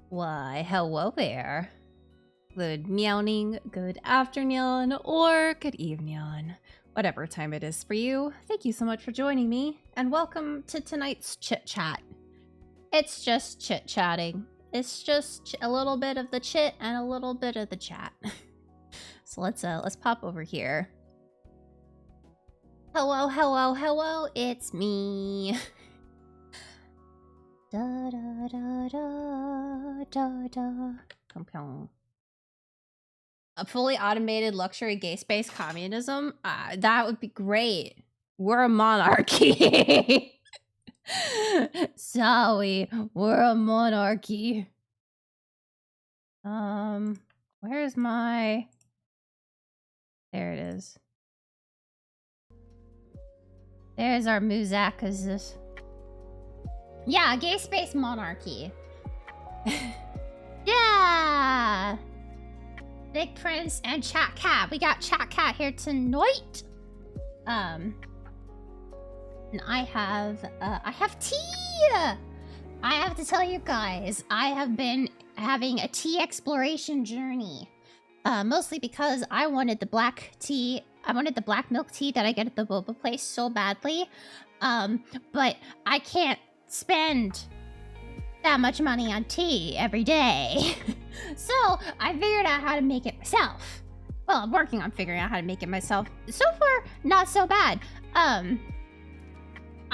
Why, hello there. Good meowing, good afternoon, or good evening. Whatever time it is for you, thank you so much for joining me, and welcome to tonight's chit chat. It's just chit chatting. It's just a little bit of the chit and a little bit of the chat. So let's pop over here. Hello, it's me. Da da da da da da. Pong. A fully automated luxury gay space communism? That would be great. We're a monarchy. Sorry, we're a monarchy. Where's my... There it is. There's our Muzakazis. Yeah, gay space monarchy. Yeah! Big Prince and Chat Cat. We got Chat Cat here tonight. And I have tea! I have to tell you guys, I have been having a tea exploration journey. Mostly because I wanted the black tea. I wanted the black milk tea that I get at the boba place so badly. But I can't spend that much money on tea every day. So I figured out how to make it myself. Well, I'm working on figuring out how to make it myself. So far, not so bad. I've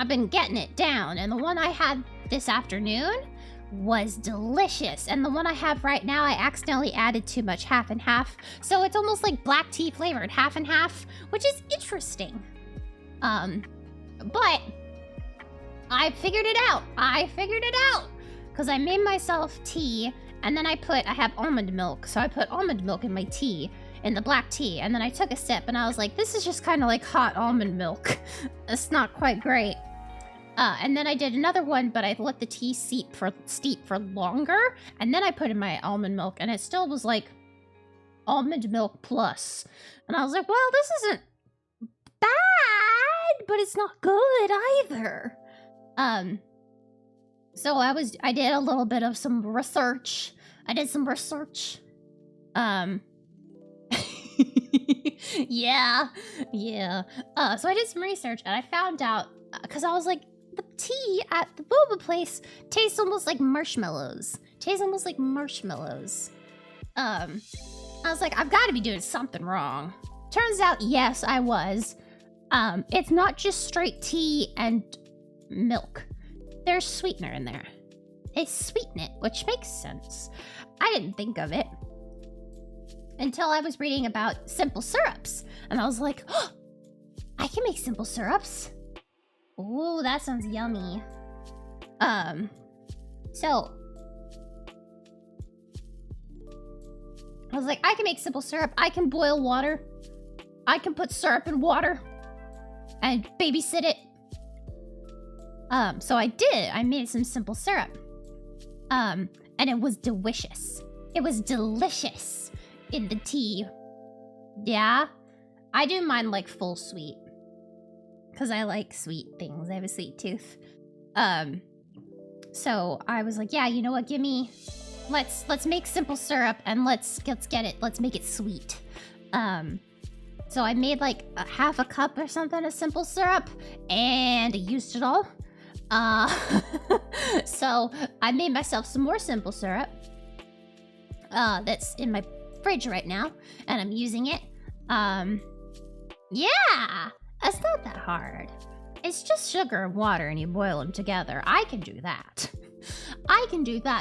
been getting it down, and the one I had this afternoon was delicious. And the one I have right now, I accidentally added too much half and half. So it's almost like black tea flavored half and half, which is interesting. But I figured it out. Because I made myself tea, and then I have almond milk. So I put almond milk in my tea, in the black tea. And then I took a sip, and I was like, this is just kind of like hot almond milk. It's not quite great. And then I did another one, but I let the tea steep for longer. And then I put in my almond milk, and it still was like almond milk plus. And I was like, well, this isn't bad, but it's not good either. So I did a little bit of some research. Yeah. So I did some research, and I found out, because I was like, the tea at the boba place tastes almost like marshmallows. I was like, I've got to be doing something wrong. Turns out, yes, I was. It's not just straight tea and milk. There's sweetener in there. They sweeten it, which makes sense. I didn't think of it until I was reading about simple syrups. And I was like, oh, I can make simple syrups. Ooh, that sounds yummy. So I was like, I can make simple syrup. I can boil water. I can put syrup in water and babysit it. So I did. I made some simple syrup. And it was delicious. It was delicious in the tea. Yeah. I do mine like full sweet, because I like sweet things. I have a sweet tooth. So I was like, yeah, you know what? Let's make simple syrup, and let's get it. Let's make it sweet. So I made like a half a cup or something of simple syrup, and I used it all. So I made myself some more simple syrup. That's in my fridge right now, and I'm using it. Yeah, it's not that hard. It's just sugar and water, and you boil them together. I can do that.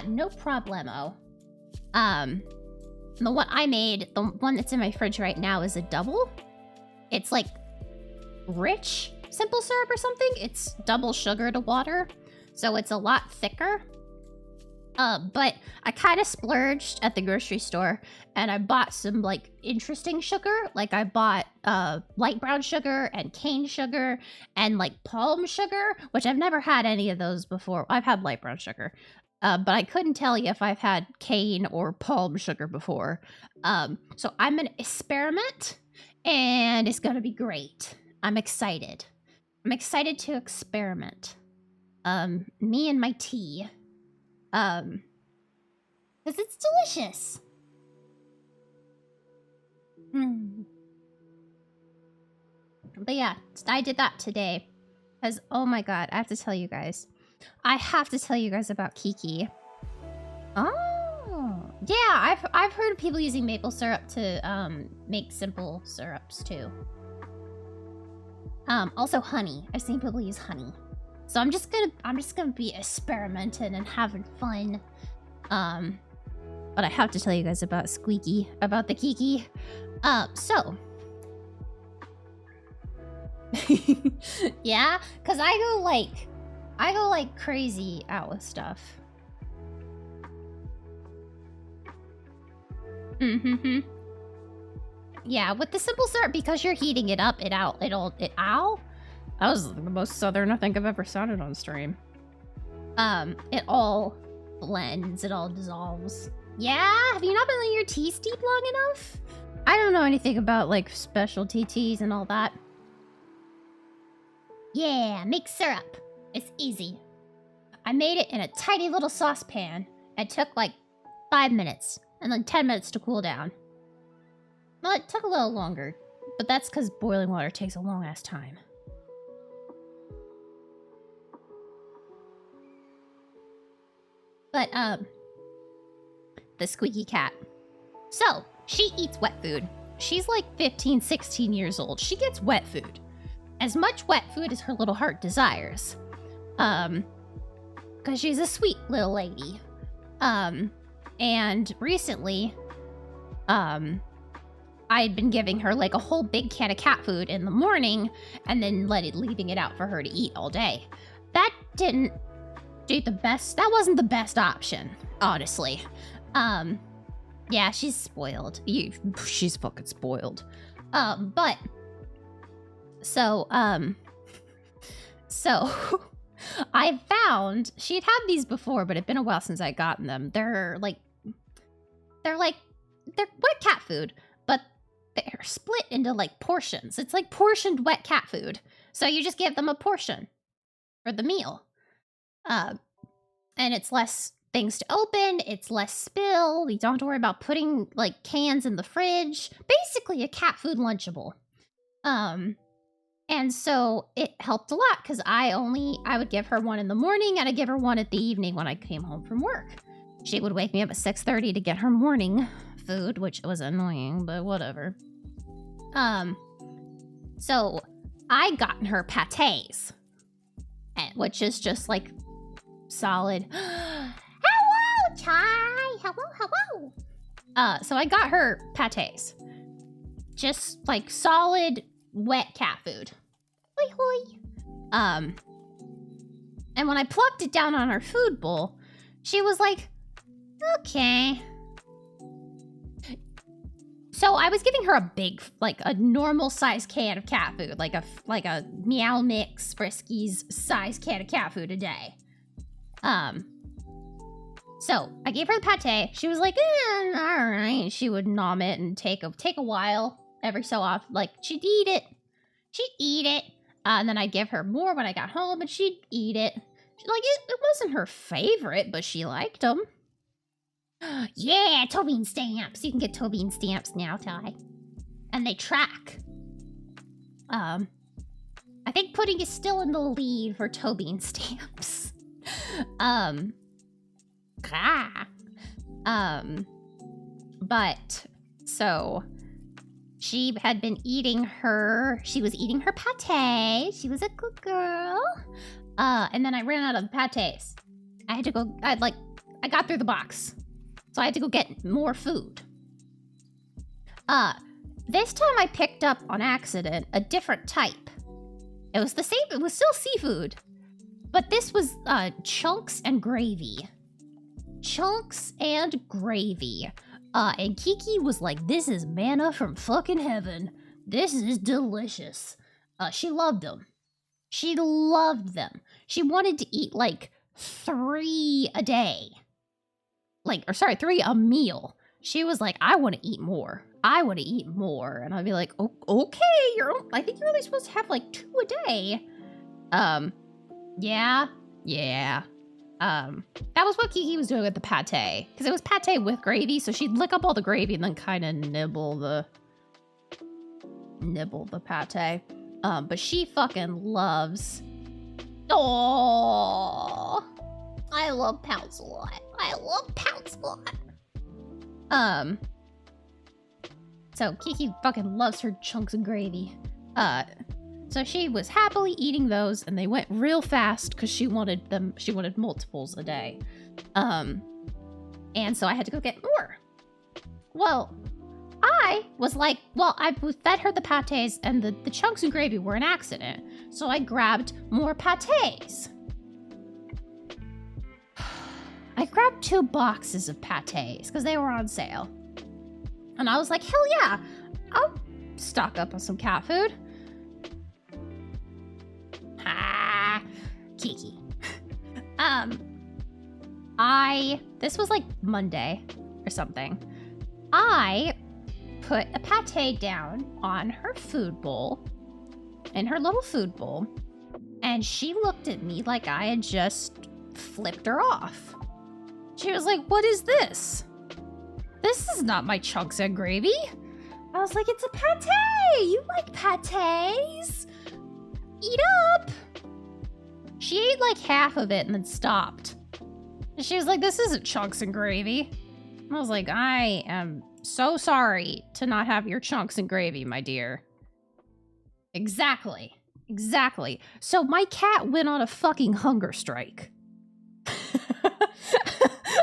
No problemo. The one I made, the one that's in my fridge right now, is a double. It's like rich simple syrup or something. It's double sugar to water, so it's a lot thicker. But I kind of splurged at the grocery store, and I bought some like interesting sugar. Like I bought light brown sugar and cane sugar and like palm sugar, which I've never had any of those before. I've had light brown sugar, but I couldn't tell you if I've had cane or palm sugar before. So I'm gonna experiment, and it's gonna be great. I'm excited to experiment. Me and my tea. Because it's delicious. But yeah, I did that today. Because, oh my god, I have to tell you guys. I have to tell you guys about Kiki. Oh, yeah, I've heard of people using maple syrup to make simple syrups too. Also honey. I've seen people use honey. So I'm just gonna be experimenting and having fun. But I have to tell you guys about the Kiki. So yeah, cause I go like crazy out with stuff. Yeah, with the simple syrup, because you're heating it up, ow? That was the most southern I think I've ever sounded on stream. It all blends, it all dissolves. Yeah, have you not been letting your tea steep long enough? I don't know anything about like specialty teas and all that. Yeah, make syrup. It's easy. I made it in a tiny little saucepan. It took like 5 minutes and then 10 minutes to cool down. Well, it took a little longer, but that's because boiling water takes a long ass time. But, the squeaky cat. So, she eats wet food. She's like 15, 16 years old. She gets wet food. As much wet food as her little heart desires. Because she's a sweet little lady. And recently, I'd been giving her like a whole big can of cat food in the morning and then leaving it out for her to eat all day. That didn't do the best. That wasn't the best option, honestly. Yeah, she's spoiled. She's fucking spoiled. But so I found she'd had these before, but it'd been a while since I'd gotten them. They're wet cat food, but they're split into like portions. It's like portioned wet cat food. So you just give them a portion for the meal. And it's less things to open, it's less spill. You don't have to worry about putting like cans in the fridge. Basically a cat food Lunchable. And so it helped a lot because I would give her one in the morning and I'd give her one at the evening when I came home from work. She would wake me up at 6:30 to get her morning food, which was annoying, but whatever. So I gotten her pâtés, which is just like solid. Hello, Chai. Hello. So I got her pâtés, just like solid wet cat food. Hoi hoi. And when I plopped it down on her food bowl, she was like, okay. So I was giving her a big, like a normal size can of cat food, like a Meow Mix Friskies size can of cat food a day. So I gave her the pate. She was like, all right. She would nom it and take a while every so often. Like she'd eat it. And then I'd give her more when I got home, and she'd eat it. It wasn't her favorite, but she liked them. Yeah, Tobin stamps. You can get Tobin stamps now, Ty. And they track. I think Pudding is still in the lead for Tobin stamps. But so she had been eating her. She was eating her pate. She was a good girl. And then I ran out of pates. I had to go. I got through the box. So I had to go get more food. This time I picked up on accident a different type. It was the same, it was still seafood. But this was chunks and gravy. Chunks and gravy. And Kiki was like, this is manna from fucking heaven. This is delicious. She loved them. She loved them. She wanted to eat like 3 a day. 3 a meal. She was like, I want to eat more. And I'd be like, okay, I think you're only supposed to have like 2 a day. Yeah. That was what Kiki was doing with the pate. Because it was pate with gravy, so she'd lick up all the gravy and then kind of nibble the pate. But she fucking loves... Oh, I love Pounce a lot. I love Pounce a lot. So Kiki fucking loves her chunks of gravy. So she was happily eating those, and they went real fast because she wanted multiples a day. And so I had to go get more. Well, I was like, well, I fed her the pates, and the chunks of gravy were an accident. So I grabbed more pates. I grabbed 2 boxes of pates because they were on sale. And I was like, hell yeah, I'll stock up on some cat food. Ah, Kiki. This was like Monday or something. I put a pate down on her food bowl, in her little food bowl, and she looked at me like I had just flipped her off. She was like, what is this? This is not my chunks and gravy. I was like, it's a pate. You like pates? Eat up. She ate like half of it and then stopped. And she was like, this isn't chunks and gravy. I was like, I am so sorry to not have your chunks and gravy, my dear. Exactly. So my cat went on a fucking hunger strike.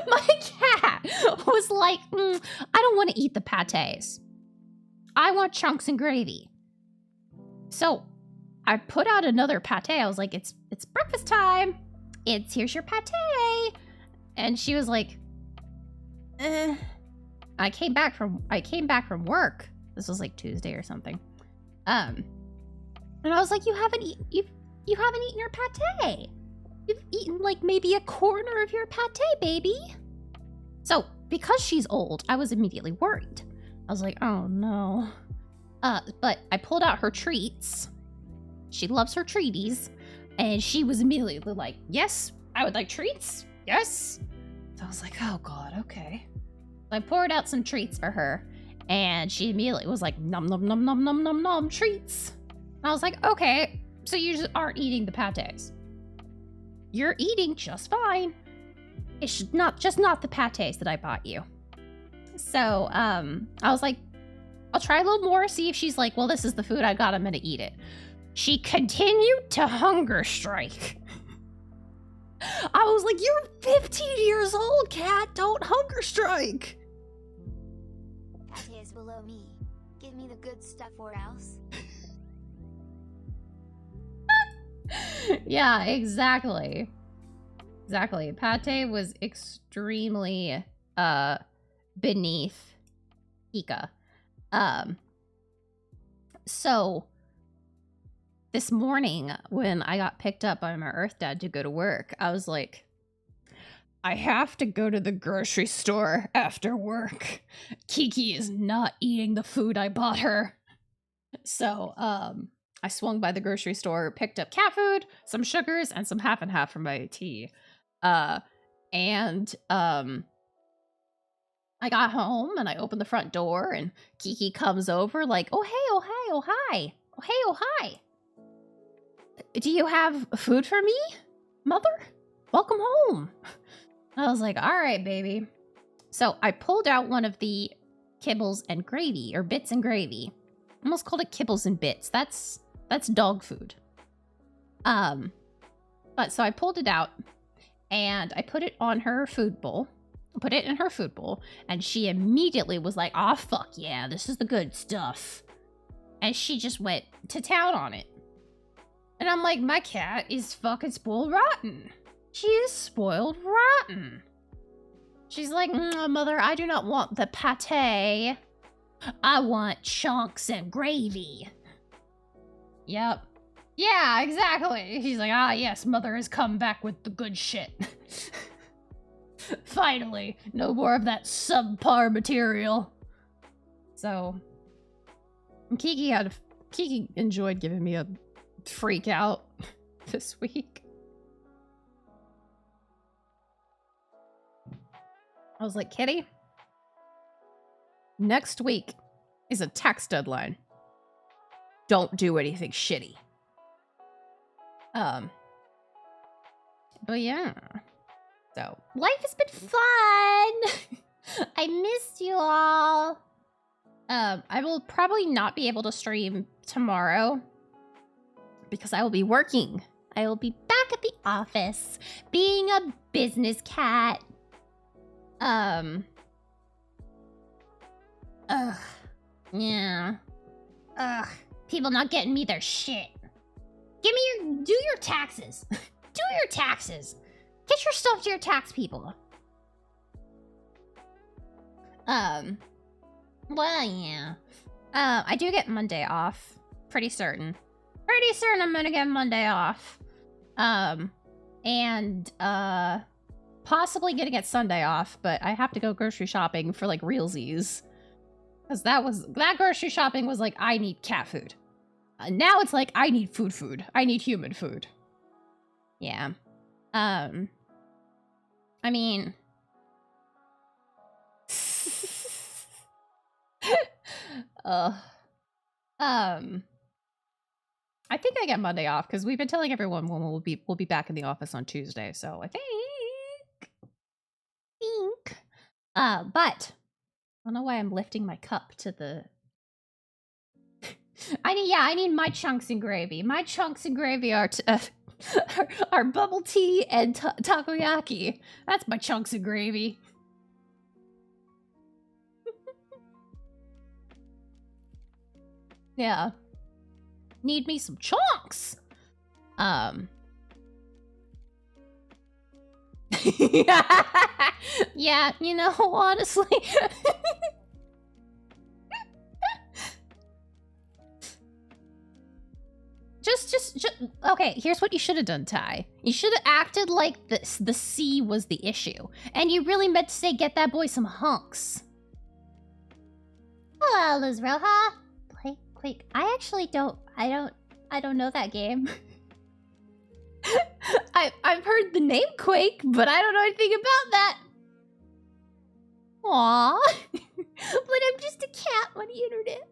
My cat was like, I don't want to eat the pates. I want chunks and gravy. So I put out another pate. I was like, it's breakfast time. Here's your pate. And she was like, I came back from work. This was like Tuesday or something. And I was like, you haven't eaten your pate. You've eaten like maybe a corner of your pate, baby. So because she's old, I was immediately worried. I was like, oh no. But I pulled out her treats. She loves her treaties. And she was immediately like, yes, I would like treats. Yes. So I was like, oh God, okay. So I poured out some treats for her. And she immediately was like, nom, nom, nom, nom, nom, nom, nom, treats. And I was like, okay, so you just aren't eating the pates. You're eating just fine. It's not the pates that I bought you. So, I was like, I'll try a little more, see if she's like, well, this is the food I got, I'm gonna eat it. She continued to hunger strike. I was like, you're 15 years old, cat. Don't hunger strike. Pate is below me. Give me the good stuff or else. Yeah, exactly. Pate was extremely beneath Hika. So this morning when I got picked up by my Earth Dad to go to work, I was like, I have to go to the grocery store after work. Kiki is not eating the food I bought her. So, I swung by the grocery store, picked up cat food, some sugars, and some half and half for my tea. I got home and I opened the front door and Kiki comes over like, oh, hey, oh, hey, oh, hi. Oh, hey, oh, hi. Do you have food for me, mother? Welcome home. I was like, all right, baby. So I pulled out one of the kibbles and gravy, or bits and gravy. I almost called it kibbles and bits. That's dog food. But so I pulled it out and I put it on her food bowl. Put it in her food bowl, and she immediately was like, "Oh fuck yeah, this is the good stuff." And she just went to town on it. And I'm like, my cat is fucking spoiled rotten. She is spoiled rotten. She's like, mother, I do not want the pate. I want chunks and gravy. Yep. Yeah, exactly. She's like, ah, yes, mother has come back with the good shit. Finally, no more of that subpar material. So, Kiki enjoyed giving me a freak out this week. I was like, Kitty, next week is a tax deadline. Don't do anything shitty. But yeah. So, life has been fun. I missed you all. I will probably not be able to stream tomorrow because I will be working. I will be back at the office being a business cat. Yeah. People not getting me their shit. Do your taxes. Do your taxes. Get your stuff to your tax people. Well, yeah. I do get Monday off. Pretty certain. Pretty certain I'm gonna get Monday off. And possibly gonna get Sunday off, but I have to go grocery shopping for, like, realsies. Because that grocery shopping was like, I need cat food. Now it's like, I need food. I need human food. Yeah. I mean... I think I get Monday off because we've been telling everyone when we'll be back in the office on Tuesday. So I think. But I don't know why I'm lifting my cup to the. I need my chunks and gravy. My chunks and gravy are are bubble tea and takoyaki. That's my chunks and gravy. Yeah. Need me some chunks. Yeah, you know, honestly. Just okay, here's what you should have done, Ty. You should have acted like the C was the issue. And you really meant to say, get that boy some hunks. Hello, Luz Roja. Quake. I actually don't know that game. I've heard the name Quake, but I don't know anything about that. Aww. But I'm just a cat on the internet.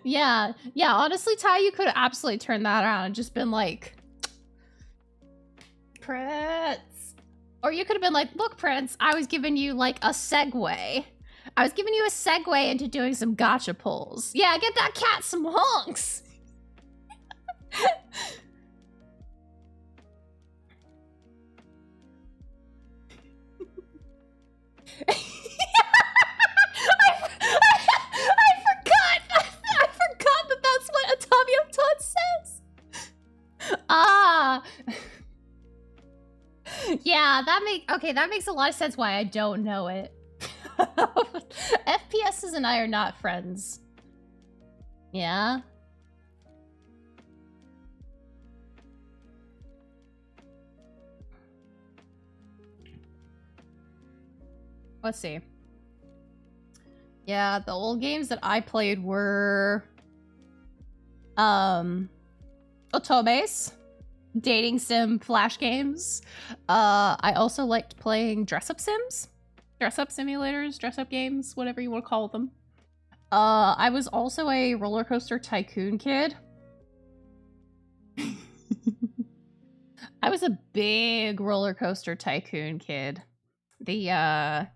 Yeah, honestly, Ty, you could have absolutely turned that around and just been like, Prince. Or you could have been like, look, Prince, I was giving you like a segue. I was giving you a segue into doing some gacha pulls. Yeah, get that cat some hunks. I forgot that that's what Atamio Todd says. Ah. Yeah, that makes a lot of sense why I don't know it. FPSs and I are not friends. Yeah? Let's see. Yeah, the old games that I played were... Otomes. Dating sim flash games. I also liked playing dress-up sims. Dress-up simulators, dress-up games, whatever you want to call them. I was also a roller coaster tycoon kid. I was a big roller coaster tycoon kid. The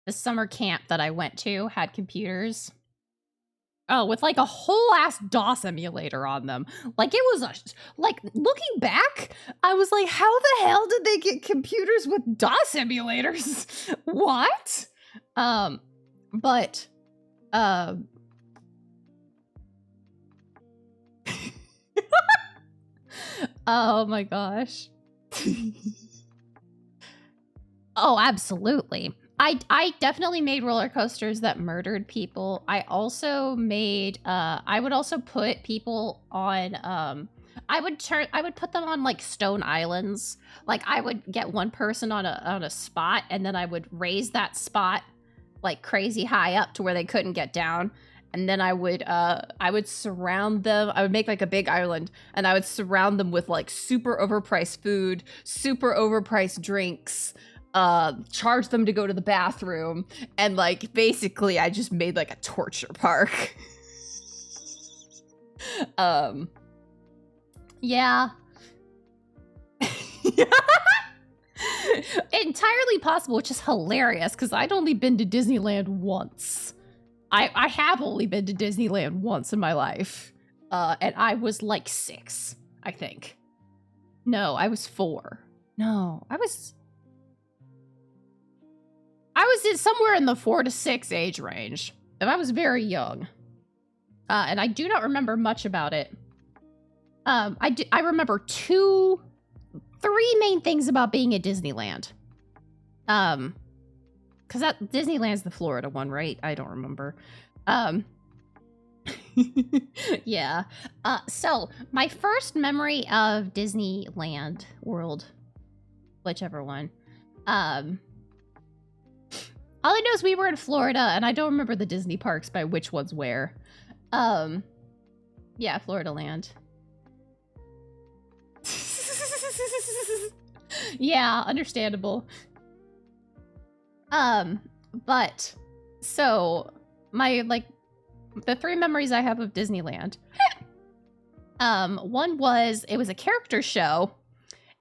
summer camp that I went to had computers. Oh, with like a whole ass DOS emulator on them. Like it was like looking back, I was like, how the hell did they get computers with DOS emulators? What? But oh my gosh. Oh, absolutely. I definitely made roller coasters that murdered people. I also made I would also put people on I would put them on like stone islands. Like I would get one person on a spot and then I would raise that spot like crazy high up to where they couldn't get down. And then I would surround them. I would make like a big island and I would surround them with like super overpriced food, super overpriced drinks. charged them to go to the bathroom, and like basically I just made like a torture park. Yeah. Entirely possible, which is hilarious because I'd only been to Disneyland once. I have only been to Disneyland once in my life. And I was like 6, I think. No, I was 4. No, I was in somewhere in the 4 to 6 age range. And I was very young. And I do not remember much about it. I remember 3 main things about being at Disneyland. Because Disneyland's the Florida one, right? I don't remember. Yeah. So my first memory of Disneyland World, whichever one, all I know is we were in Florida, and I don't remember the Disney parks by which one's where. Yeah, Florida Land. Yeah, understandable. But so my the 3 memories I have of Disneyland. One was it was a character show,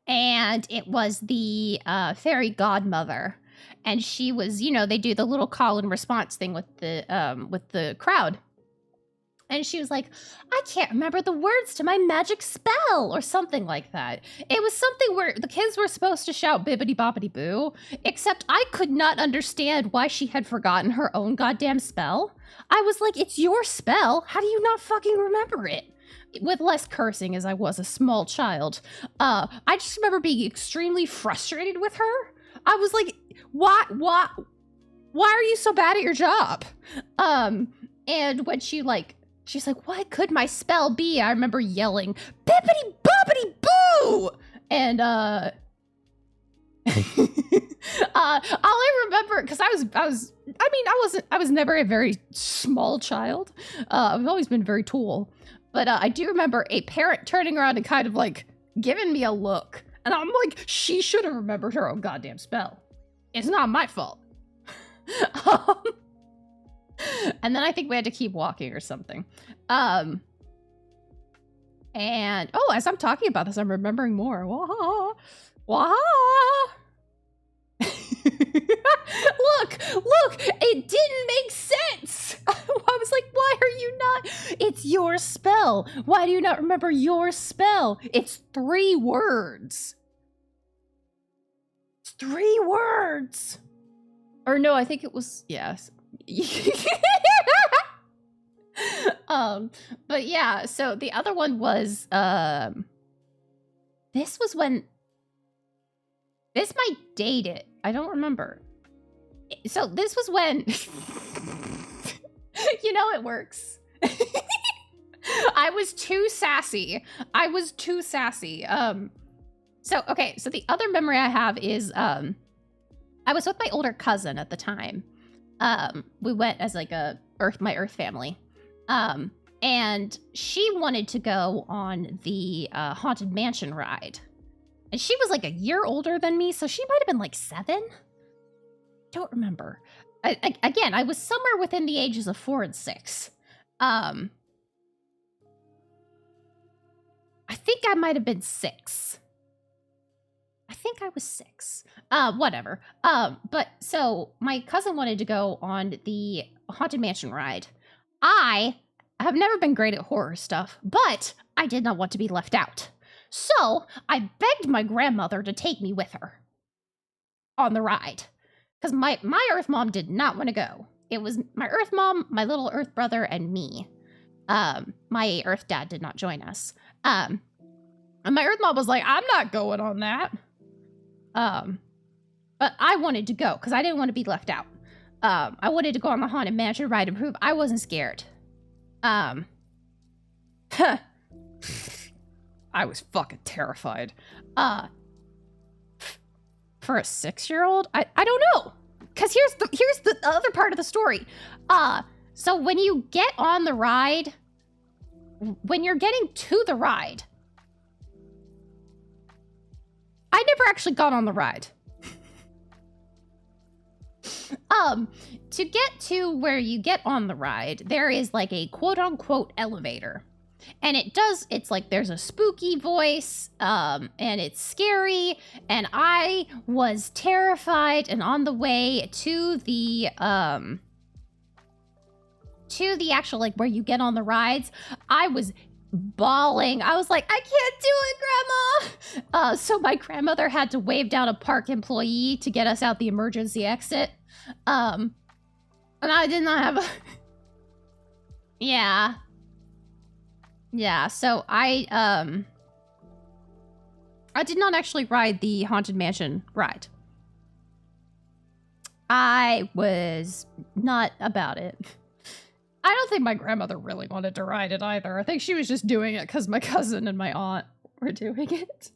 and it was the fairy godmother, and she was, you know, they do the little call and response thing with the crowd. And she was like, I can't remember the words to my magic spell, or something like that. It was something where the kids were supposed to shout bibbity boppity boo, except I could not understand why she had forgotten her own goddamn spell. I was like, it's your spell. How do you not fucking remember it? With less cursing, as I was a small child. I just remember being extremely frustrated with her. I was like, why are you so bad at your job? And when she's like, what could my spell be? I remember yelling, bippity boppity boo! And, all I remember, because I was never a very small child. I've always been very tall. But I do remember a parent turning around and kind of like giving me a look. And I'm like, she should have remembered her own goddamn spell. It's not my fault. And then I think we had to keep walking or something. And as I'm talking about this, I'm remembering more. Wah, wah. Look, it didn't make sense. I was like, why are you not? It's your spell. Why do you not remember your spell? It's 3 words. It's 3 words. Or no, I think it was, yes. But yeah, so the other one was, this was when, this might date it. I don't remember. So this was when, you know, it works. I was too sassy. So the other memory I have is, I was with my older cousin at the time. We went as like my Earth family. And she wanted to go on the Haunted Mansion ride. And she was like a year older than me, so she might have been like 7. Don't remember. Again, I was somewhere within the ages of 4 and 6. I think I might have been 6. I think I was 6. Whatever. But so my cousin wanted to go on the Haunted Mansion ride. I have never been great at horror stuff, but I did not want to be left out. So I begged my grandmother to take me with her on the ride. Because my Earth mom did not want to go. It was my Earth mom, my little Earth brother, and me. My Earth dad did not join us. And my Earth mom was like, I'm not going on that. But I wanted to go because I didn't want to be left out. I wanted to go on the Haunted Mansion ride and prove I wasn't scared. I was fucking terrified. For a 6-year-old? I don't know. Because here's the other part of the story. So when you get on the ride, when you're getting to the ride, I never actually got on the ride. To get to where you get on the ride, there is like a quote-unquote elevator. And it's like there's a spooky voice, and it's scary, and I was terrified, and on the way to the actual, like, where you get on the rides, I was bawling. I was like, I can't do it, Grandma! So my grandmother had to wave down a park employee to get us out the emergency exit. And I did not have a... Yeah. Yeah, so I did not actually ride the Haunted Mansion ride. I was not about it. I don't think my grandmother really wanted to ride it either. I think she was just doing it because my cousin and my aunt were doing it.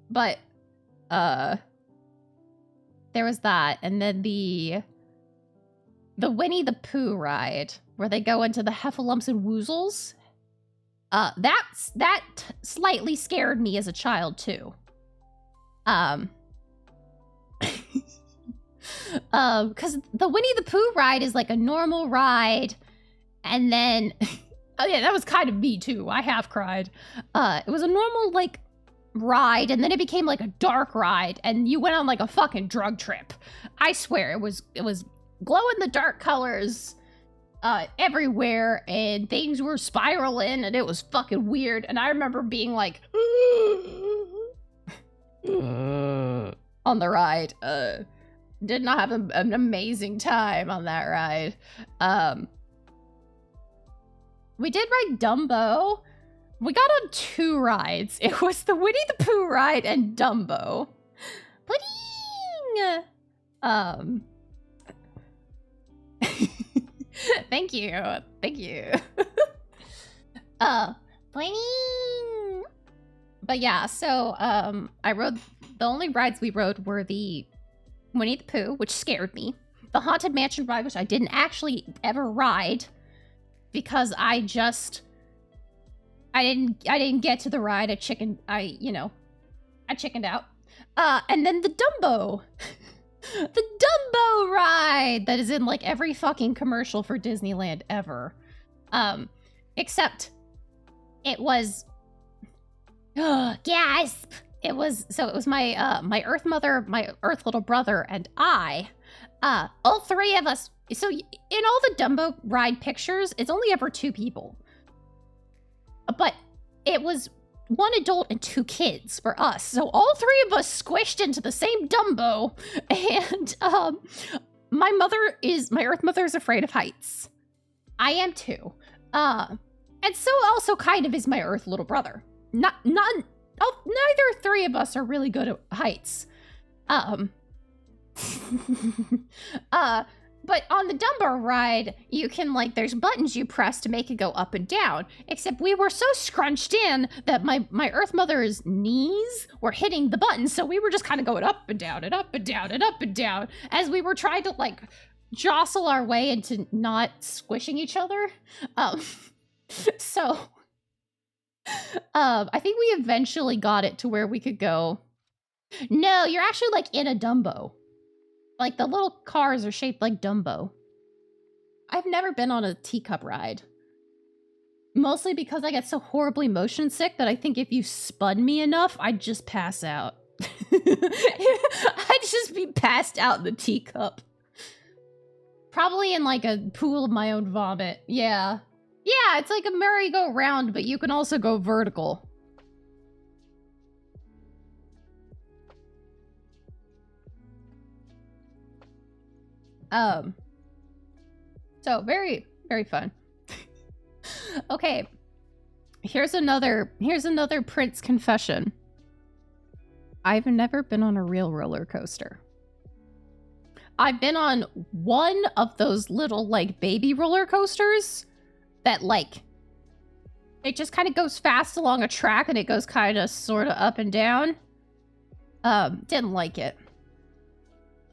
But there was that, and then the Winnie the Pooh ride, where they go into the Heffalumps and Woozles. That slightly scared me as a child too. Because the Winnie the Pooh ride is like a normal ride, and then oh yeah, that was kind of me too. I half cried. It was a normal like ride, and then it became like a dark ride, and you went on like a fucking drug trip. I swear, it was glow in the dark colors everywhere, and things were spiraling, and it was fucking weird. And I remember being like on the ride. Did not have an amazing time on that ride. We did ride Dumbo. We got on 2 rides. It was the Winnie the Pooh ride and Dumbo. Pudding! Thank you. Thank you. Pudding! But yeah, so I rode, the only rides we rode were the Winnie the Pooh, which scared me. The Haunted Mansion ride, which I didn't actually ever ride because I didn't get to the ride. I chickened out. And then the Dumbo. The Dumbo ride that is in like every fucking commercial for Disneyland ever. Except it was gasp. It was my my Earth mother, my Earth little brother, and I. All 3 of us. So in all the Dumbo ride pictures, it's only ever 2 people. But it was 1 adult and 2 kids for us. So all 3 of us squished into the same Dumbo. And my Earth mother is afraid of heights. I am too. And so also kind of is my Earth little brother. Neither 3 of us are really good at heights. But on the Dumbo ride, you can, like, there's buttons you press to make it go up and down. Except we were so scrunched in that my Earth Mother's knees were hitting the buttons, so we were just kind of going up and down and up and down and up and down as we were trying to, like, jostle our way into not squishing each other. So, I think we eventually got it to where we could go. No, you're actually, like, in a Dumbo. Like, the little cars are shaped like Dumbo. I've never been on a teacup ride. Mostly because I get so horribly motion sick that I think if you spun me enough, I'd just pass out. I'd just be passed out in the teacup. Probably in, like, a pool of my own vomit. Yeah. Yeah, it's like a merry-go-round, but you can also go vertical. So very, very fun. Okay. Here's another Prince confession. I've never been on a real roller coaster. I've been on one of those little, like, baby roller coasters that, like, it just kind of goes fast along a track and it goes kind of sort of up and down. Didn't like it.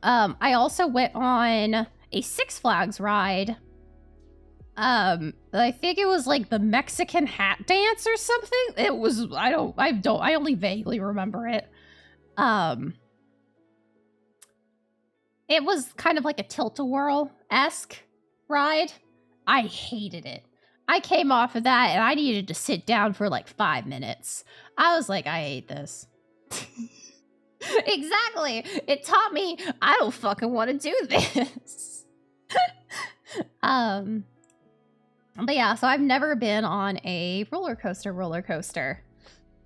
I also went on a Six Flags ride. I think it was like the Mexican hat dance or something. It was, I only vaguely remember it. it was kind of like a tilt-a-whirl-esque ride. I hated it. I came off of that and I needed to sit down for like 5 minutes. I was like, I hate this. Exactly. It taught me I don't fucking want to do this. But yeah, so I've never been on a roller coaster.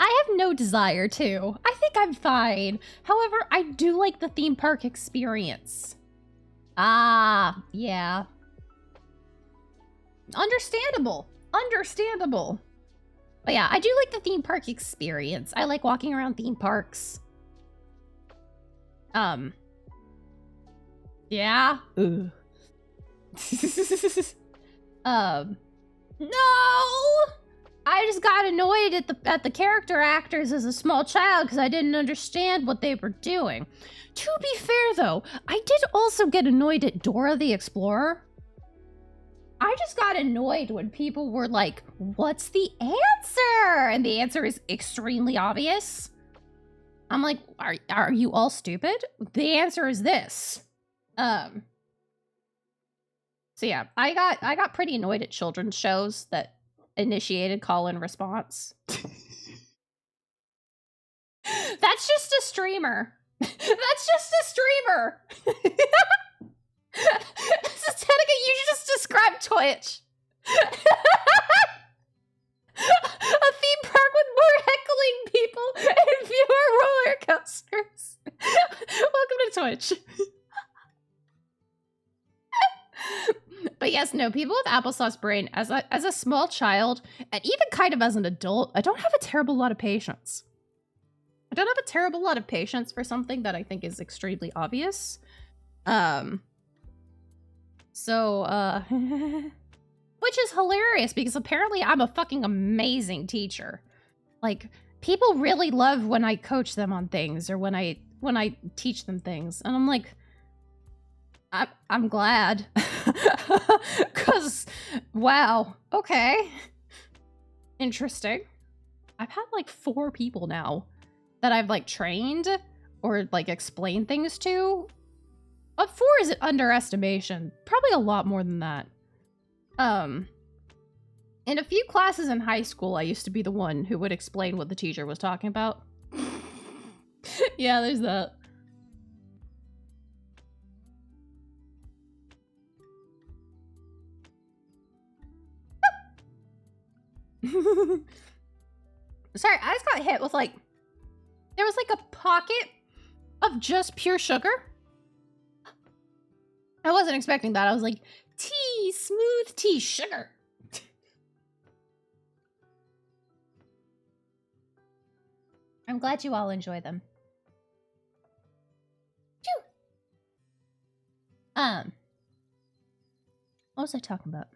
I have no desire to. I think I'm fine. However, I do like the theme park experience. Ah, yeah. Understandable. But yeah, I do like the theme park experience. I like walking around theme parks. Yeah. Ugh. No! I just got annoyed at the character actors as a small child because I didn't understand what they were doing. To be fair, though, I did also get annoyed at Dora the Explorer. I just got annoyed when people were like, what's the answer? And the answer is extremely obvious. I'm like, are you all stupid? The answer is this. So yeah, I got pretty annoyed at children's shows that initiated call and response. That's just a streamer. Seneca, you just described Twitch. A theme park with more heckling people and fewer roller coasters. Welcome to Twitch. But yes, no, people with applesauce brain, as a small child, and even kind of as an adult, I don't have a terrible lot of patience. For something that I think is extremely obvious. Which is hilarious because apparently I'm a fucking amazing teacher. Like, people really love when I coach them on things or when I teach them things. And I'm like, I'm glad. Cause wow, okay. Interesting. I've had like 4 people now that I've like trained or like explained things to. But 4 is an underestimation. Probably a lot more than that. In a few classes in high school, I used to be the one who would explain what the teacher was talking about. Yeah, there's that. Sorry, I just got hit with like, there was like a pocket of just pure sugar. I wasn't expecting that. I was like, tea, smooth tea, sugar. I'm glad you all enjoy them. Phew. What was I talking about?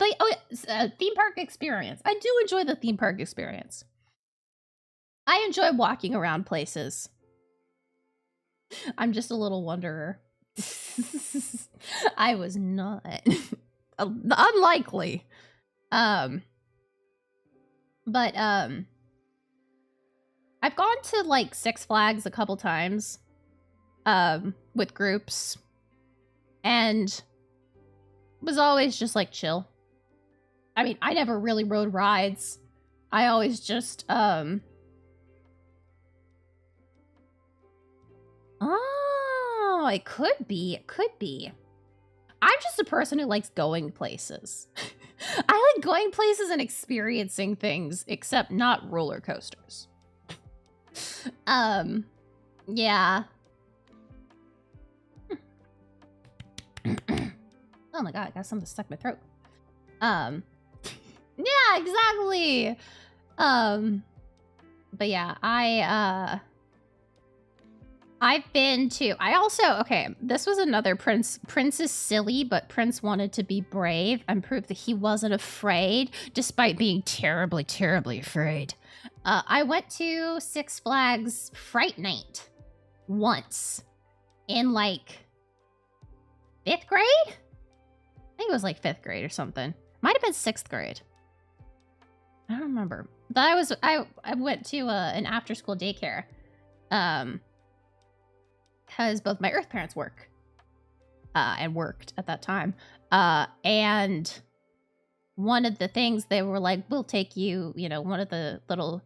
Like, oh yeah, theme park experience. I do enjoy the theme park experience. I enjoy walking around places. I'm just a little wanderer. I was not. Unlikely. But I've gone to like Six Flags a couple times with groups and was always just like chill. I mean, I never really rode rides. I always just oh, it could be. I'm just a person who likes going places. I like going places and experiencing things, except not roller coasters. Yeah. Oh my god, I got something stuck in my throat. Yeah, exactly. But yeah, I've been to, okay, this was another Prince. Prince is silly, but Prince wanted to be brave and prove that he wasn't afraid, despite being terribly, terribly afraid. I went to Six Flags Fright Night once in like 5th grade? I think it was like 5th grade or something. Might have been 6th grade. I don't remember. But I went to an after-school daycare. because both my Earth parents work and worked at that time. And one of the things they were like, we'll take you, you know, one of the little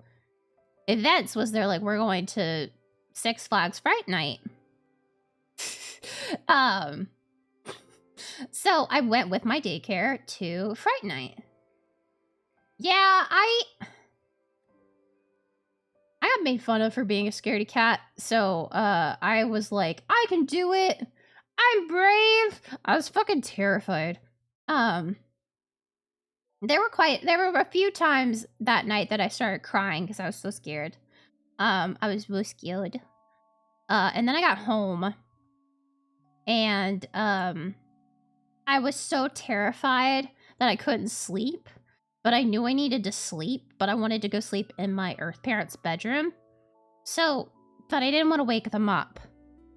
events was they're like, we're going to Six Flags Fright Night. So I went with my daycare to Fright Night. Yeah, I got made fun of for being a scaredy cat. So I was like, I can do it. I'm brave. I was fucking terrified. There were a few times that night that I started crying because I was so scared. I was really scared. And then I got home and I was so terrified that I couldn't sleep, but I knew I needed to sleep, but I wanted to go sleep in my Earth parents' bedroom. So, but I didn't want to wake them up.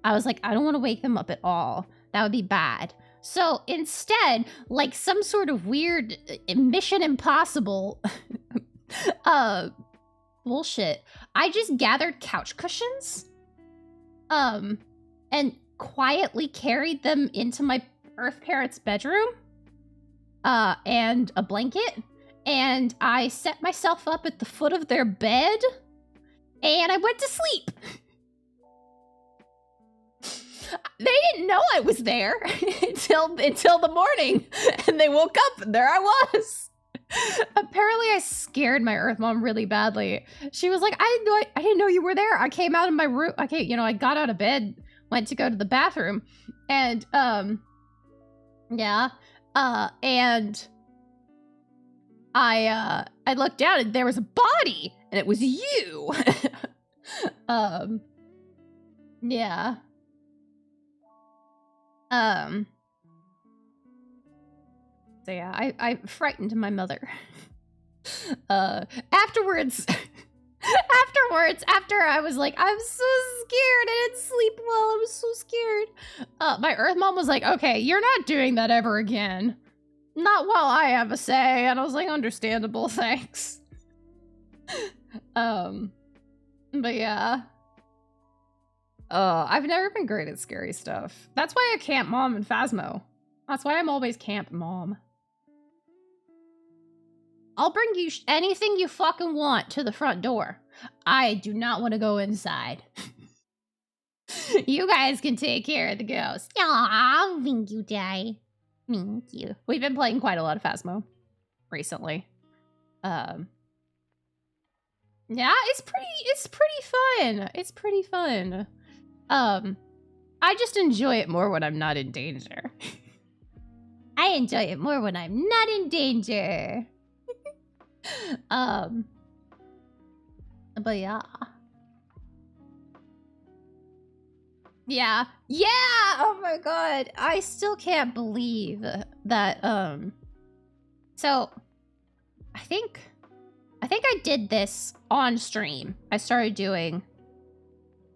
I was like, I don't want to wake them up at all. That would be bad. So instead, like some sort of weird Mission Impossible bullshit, I just gathered couch cushions and quietly carried them into my Earth parents' bedroom and a blanket, and I set myself up at the foot of their bed and I went to sleep. They didn't know I was there until the morning, and they woke up and there I was. Apparently I scared my Earth mom really badly. She was like, I didn't know you were there. I came out of my room. I got out of bed, went to go to the bathroom, and yeah, and I looked down and there was a body, and it was you. Yeah. So yeah, I frightened my mother. Afterwards, after I was like, I'm so scared, I didn't sleep well, I was so scared. My Earth mom was like, okay, you're not doing that ever again. Not while I have a say. And I was like, understandable, thanks. But yeah. I've never been great at scary stuff. That's why I camp mom and Phasmo. That's why I'm always camp mom. I'll bring you anything you fucking want to the front door. I do not want to go inside. You guys can take care of the ghost. Aw, thank you, die. Thank you. We've been playing quite a lot of Phasmo recently. Yeah, it's pretty fun. It's pretty fun. I just enjoy it more when I'm not in danger. I enjoy it more when I'm not in danger. But yeah. Yeah. Yeah! Oh my god. I still can't believe that, so I think I did this on stream. I started doing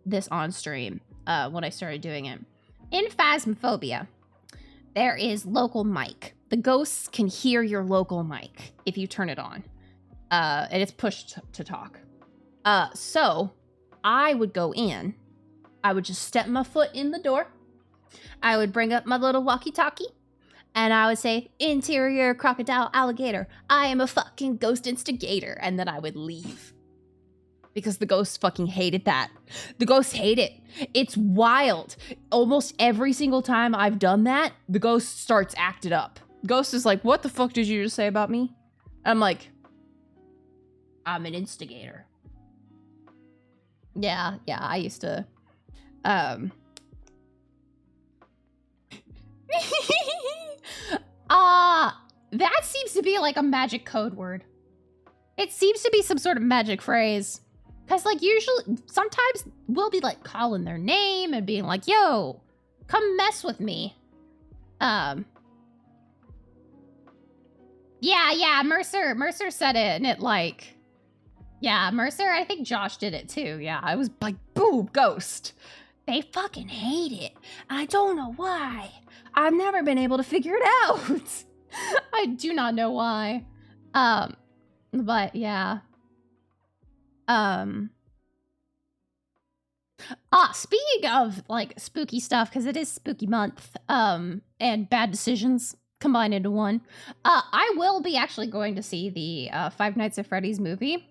this on stream when I started doing it. In Phasmophobia, there is local mic. The ghosts can hear your local mic if you turn it on. And it's pushed to talk. So I would go in. I would just step my foot in the door. I would bring up my little walkie-talkie. And I would say, interior crocodile alligator, I am a fucking ghost instigator. And then I would leave. Because the ghosts fucking hated that. The ghosts hate it. It's wild. Almost every single time I've done that, the ghost starts acted up. The ghost is like, what the fuck did you just say about me? I'm like, I'm an instigator. Yeah, I used to, that seems to be like a magic code word. It seems to be some sort of magic phrase. Cause like usually, sometimes we'll be like calling their name and being like, yo, come mess with me. Yeah, Mercer said it and it like, yeah, Mercer, I think Josh did it too. Yeah, I was like, boo, ghost. They fucking hate it. I don't know why. I've never been able to figure it out. I do not know why. But yeah. Speaking of like spooky stuff, because it is spooky month, and bad decisions combined into one. I will be actually going to see the Five Nights at Freddy's movie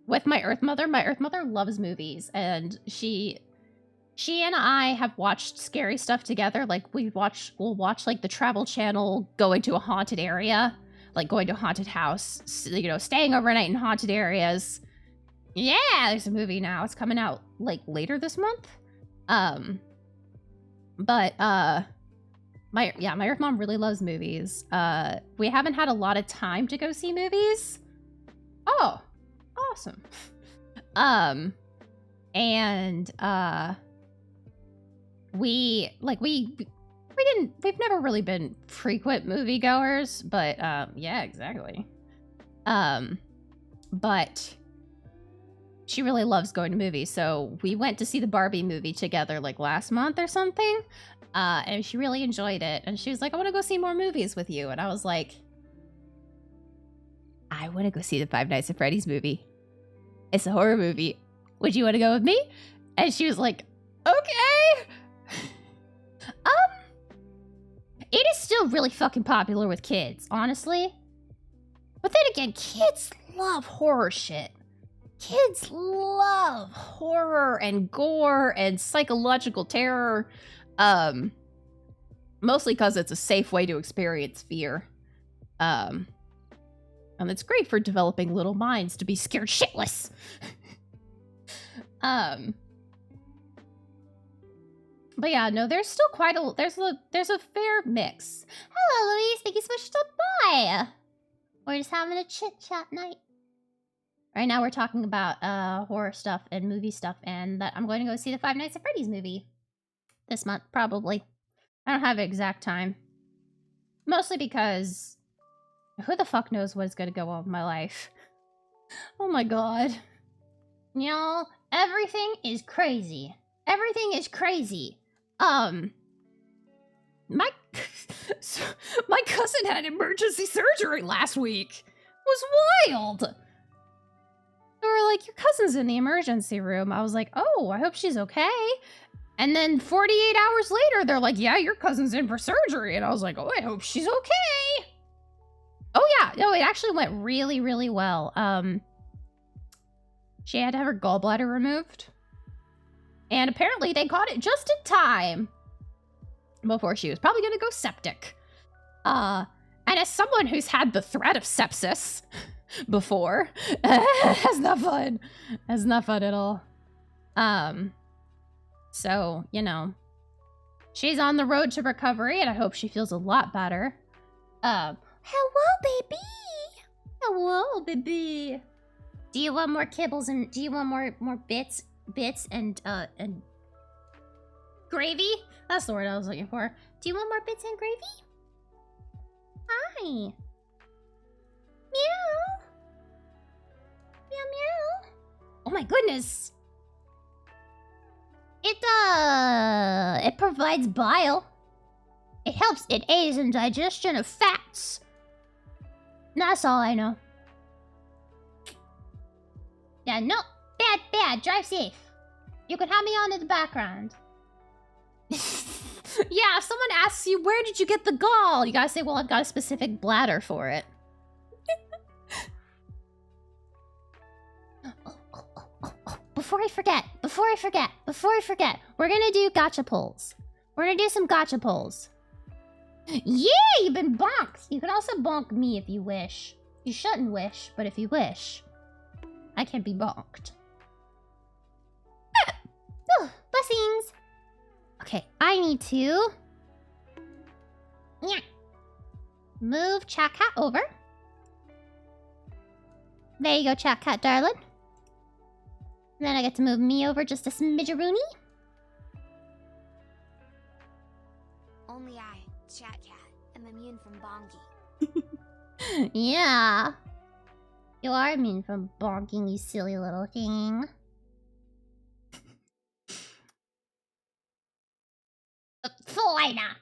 with my Earth Mother. My Earth Mother loves movies, and she and I have watched scary stuff together. Like we'll watch like the Travel Channel going to a haunted area, like going to a haunted house, staying overnight in haunted areas. Yeah, there's a movie now. It's coming out like later this month. But my Earth Mom really loves movies. We haven't had a lot of time to go see movies. Oh, awesome. And we've never really been frequent moviegoers, but yeah, exactly. But she really loves going to movies, so we went to see the Barbie movie together like last month or something, and she really enjoyed it, and she was like, I want to go see more movies with you, and I was like, I want to go see the Five Nights at Freddy's movie. It's a horror movie. Would you want to go with me? And she was like, okay. It is still really fucking popular with kids, honestly. But then again, kids love horror shit. Kids love horror and gore and psychological terror. Mostly because it's a safe way to experience fear. And it's great for developing little minds to be scared shitless. But yeah, no, there's still quite a there's a fair mix. Hello, Louise. Thank you so much for stopping by. We're just having a chit chat night. Right now, we're talking about horror stuff and movie stuff, and that I'm going to go see the Five Nights at Freddy's movie this month, probably. I don't have an exact time. Mostly because who the fuck knows what is going to go on with my life. Oh my god. Y'all, everything is crazy. Everything is crazy. My cousin had emergency surgery last week. It was wild. They were like, your cousin's in the emergency room. I was like, oh, I hope she's okay. And then 48 hours later, they're like, yeah, your cousin's in for surgery. And I was like, oh, I hope she's okay. Oh yeah, no, it actually went really, really well. She had to have her gallbladder removed. And apparently they caught it just in time before she was probably going to go septic. And as someone who's had the threat of sepsis before, it's not fun. It's not fun at all. So, you know, she's on the road to recovery, and I hope she feels a lot better. Hello, baby. Hello, baby. Do you want more kibbles and do you want more bits and gravy? That's the word I was looking for. Do you want more bits and gravy? Hi. Meow. Meow meow. Oh my goodness. It provides bile. It aids in digestion of fats. That's all I know. Yeah, no. Bad. Drive safe. You can have me on in the background. Yeah, if someone asks you, where did you get the gall? You gotta say, well, I've got a specific bladder for it. Before I forget. We're gonna do gacha polls. We're gonna do some gacha polls. Yeah, you've been bonked. You can also bonk me if you wish. You shouldn't wish, but if you wish, I can be bonked. Oh, blessings. Okay, I need to move Chat Cat over. There you go, Chat Cat, darling. And then I get to move me over just a smidgeroony. Only I, Chat Cat, am immune from bonking. Yeah. You are immune from bonking, you silly little thing. Felina.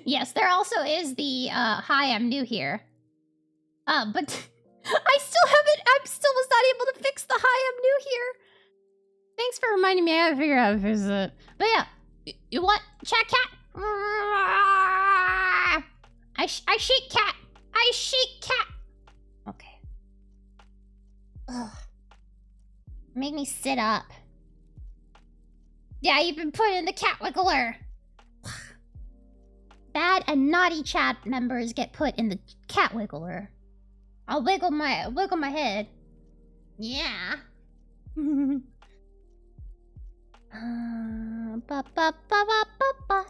Yes, there also is the hi, I'm new here. But I still haven't. I still was not able to fix the hi, I'm new here. Thanks for reminding me. I gotta figure out how to fix it. But yeah, you what? Chat cat? I shake cat. I shake cat. Okay. Ugh. Make me sit up. Yeah, you've been put in the cat wiggler. Bad and naughty chat members get put in the cat wiggler. I'll wiggle my head. Yeah. Ba ba ba ba ba ba.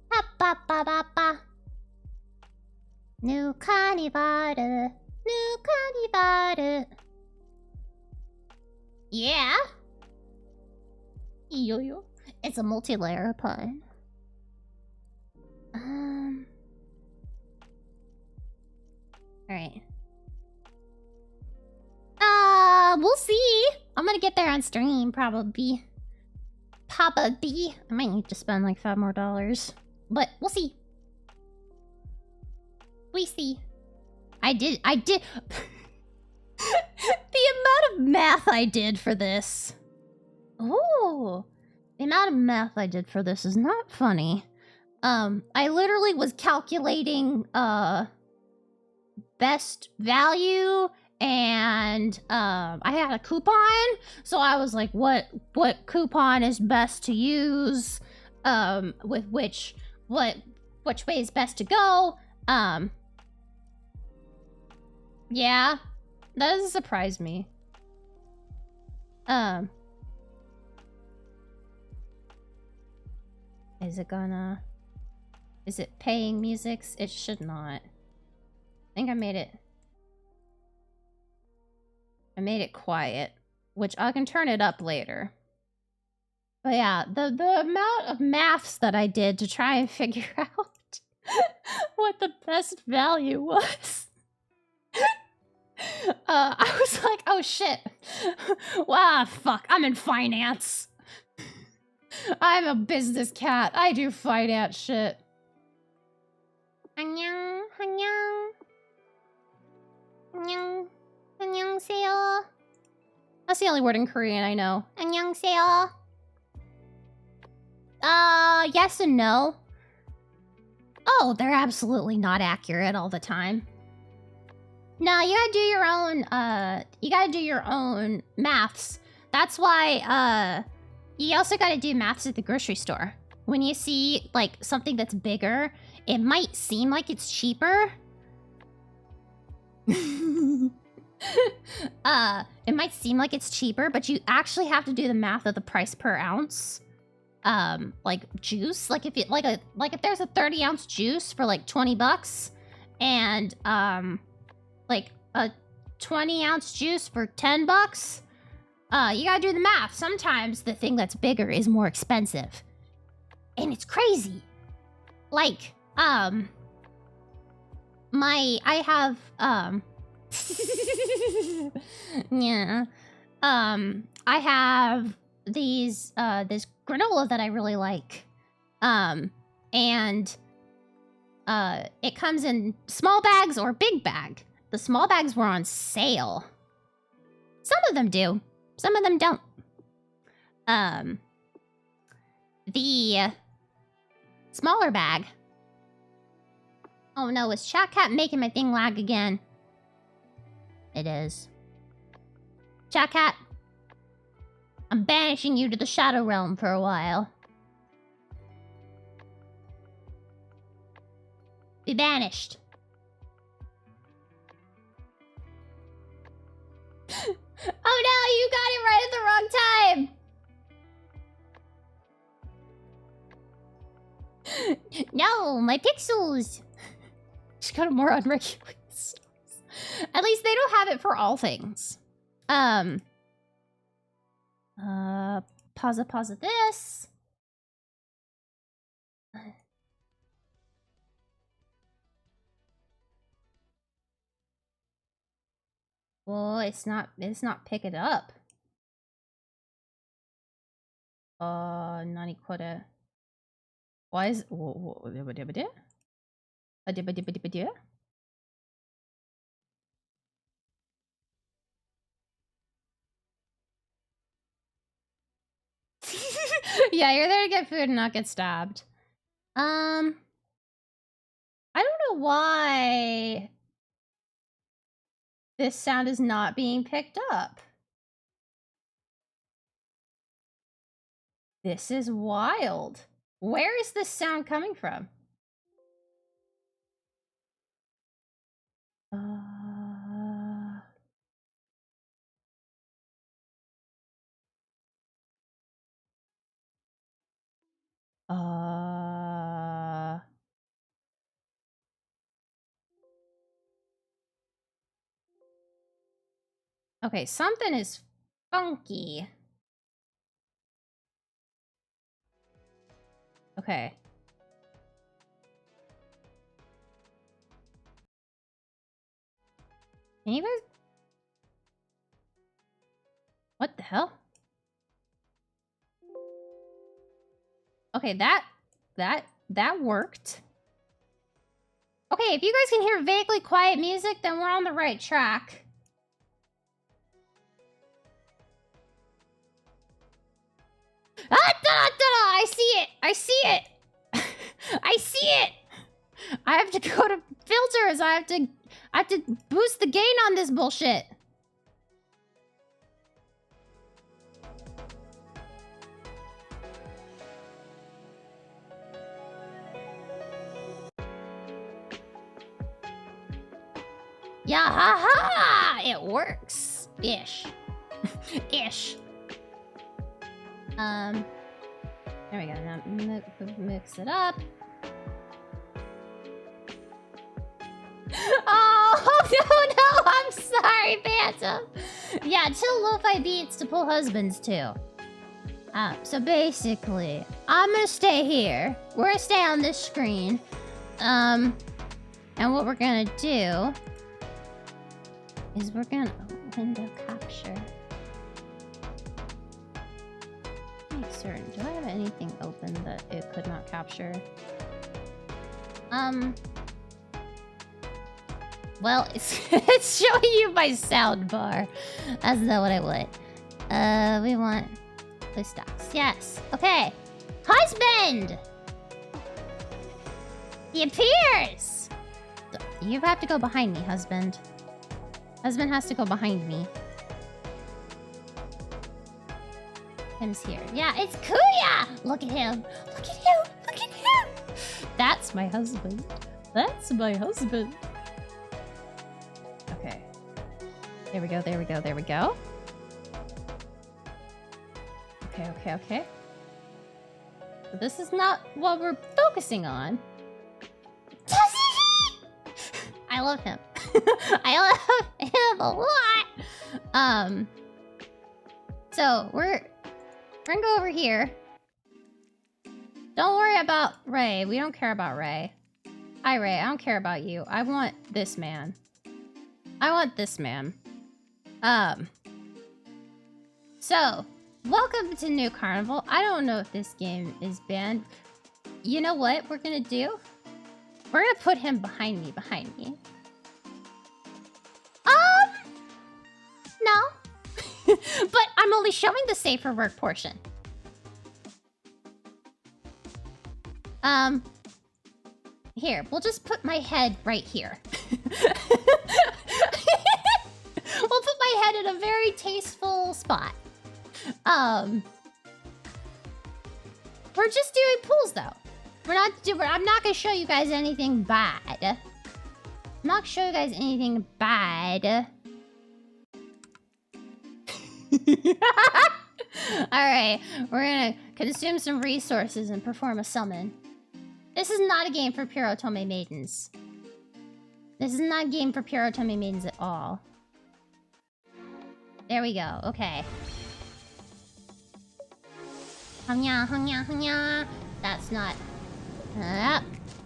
Ba ba ba ba ba. Nu kanibare. Nu kanibare. Yeah. Yo yo. It's a multi-layer pun. Alright. We'll see. I'm gonna get there on stream, probably. Papa B. I might need to spend like $5 more. But we'll see. We see. I did. The amount of math I did for this. Oh. The amount of math I did for this is not funny. I literally was calculating, best value, and I had a coupon, so I was like, what coupon is best to use, with which way is best to go. Yeah, that doesn't surprise me. Is it paying musics? It should not. I think I made it quiet, which I can turn it up later. But yeah, the amount of maths that I did to try and figure out what the best value was. I was like, oh shit. Wow, fuck, I'm in finance. I'm a business cat. I do finance shit. Annyeong, annyeong. Annyeong. Annyeonghaseyo. That's the only word in Korean I know. Annyeonghaseyo. Yes and no. Oh, they're absolutely not accurate all the time. No, you gotta do your own maths. That's why, you also gotta do maths at the grocery store. When you see, like, something that's bigger, it might seem like it's cheaper. It might seem like it's cheaper, but you actually have to do the math of the price per ounce. Like juice, like if there's a 30-ounce juice for like $20, and like a 20-ounce juice for $10, you gotta do the math. Sometimes the thing that's bigger is more expensive, and it's crazy. Like, I have yeah, I have these this granola that I really like, and it comes in small bags or big bag. The small bags were on sale. Some of them do, some of them don't. The smaller bag. Oh no, is Chat Cat making my thing lag again? It is. Chat Cat, I'm banishing you to the Shadow Realm for a while. Be banished. Oh no, you got it right at the wrong time! No, my pixels! Just got more unregulated stars. At least they don't have it for all things. Pause this. Well, it's not picking up. Nani quota. Why is Yeah, you're there to get food and not get stabbed. I don't know why this sound is not being picked up. This is wild. Where is this sound coming from? Okay, something is funky. Okay. Can you guys... What the hell? Okay, that worked. Okay, if you guys can hear vaguely quiet music, then we're on the right track. Ah, da-da-da-da! I see it! I see it! I see it! I have to go to filters. I have to boost the gain on this bullshit. Yeah, ha ha! It works. Ish. Ish. There we go. Now mix it up. Oh, no, I'm sorry, Phantom. Yeah, chill lo-fi beats to pull husbands, too. So basically, I'm gonna stay here. We're gonna stay on this screen. And what we're gonna do is we're gonna window capture. Make certain. Do I have anything open that it could not capture? Well, it's showing you my sound bar. That's not what I want. We want blue stocks. Yes. Okay. Husband! He appears! You have to go behind me, husband. Husband has to go behind me. Him's here. Yeah, it's Kuya! Look at him. Look at him. Look at him. That's my husband. That's my husband. Okay. There we go, there we go, there we go. Okay, okay, okay. So this is not what we're focusing on. I love him. I love him a lot. So we're gonna go over here. Don't worry about Ray. We don't care about Ray. Hi, Ray. I don't care about you. I want this man. I want this man. So, welcome to New Carnival. I don't know if this game is banned. You know what we're gonna do? We're gonna put him behind me, No. But I'm only showing the safer work portion. Here, we'll just put my head right here. We'll put my head in a very tasteful spot. We're just doing pulls, though. I'm not gonna show you guys anything bad. I'm not gonna show you guys anything bad. Alright, we're gonna consume some resources and perform a summon. This is not a game for pure Otome maidens. This is not a game for pure Otome maidens at all. There we go, okay. Hunya, hunya, hunya. That's not...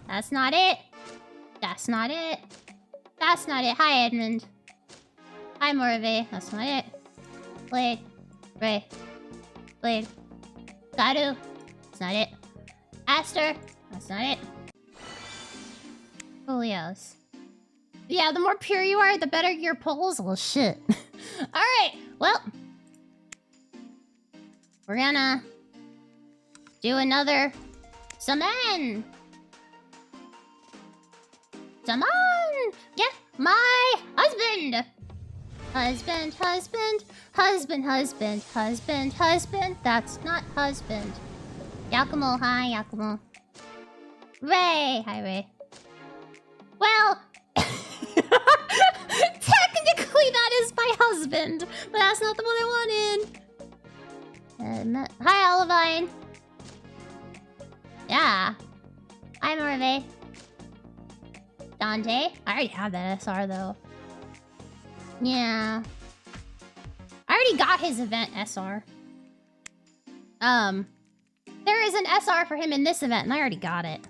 that's not it. That's not it. That's not it. Hi, Edmund. Hi, Morve. That's not it. Blade. Ray. Blade. Garu. That's not it. Aster. That's not it. Julios. Yeah, the more pure you are, the better your pulls. Well, shit. Alright, well. We're gonna do another summon. Summon! Yeah, my husband! Husband, husband, husband, husband, husband, husband. That's not husband. Yakumo, hi, Yakumo. Ray, hi, Ray. Well, technically that is my husband, but that's not the one I wanted. Hi, Olivine. Yeah. Hi, Merve. Dante. I already have that SR though. Yeah. I already got his event SR. There is an SR for him in this event, and I already got it.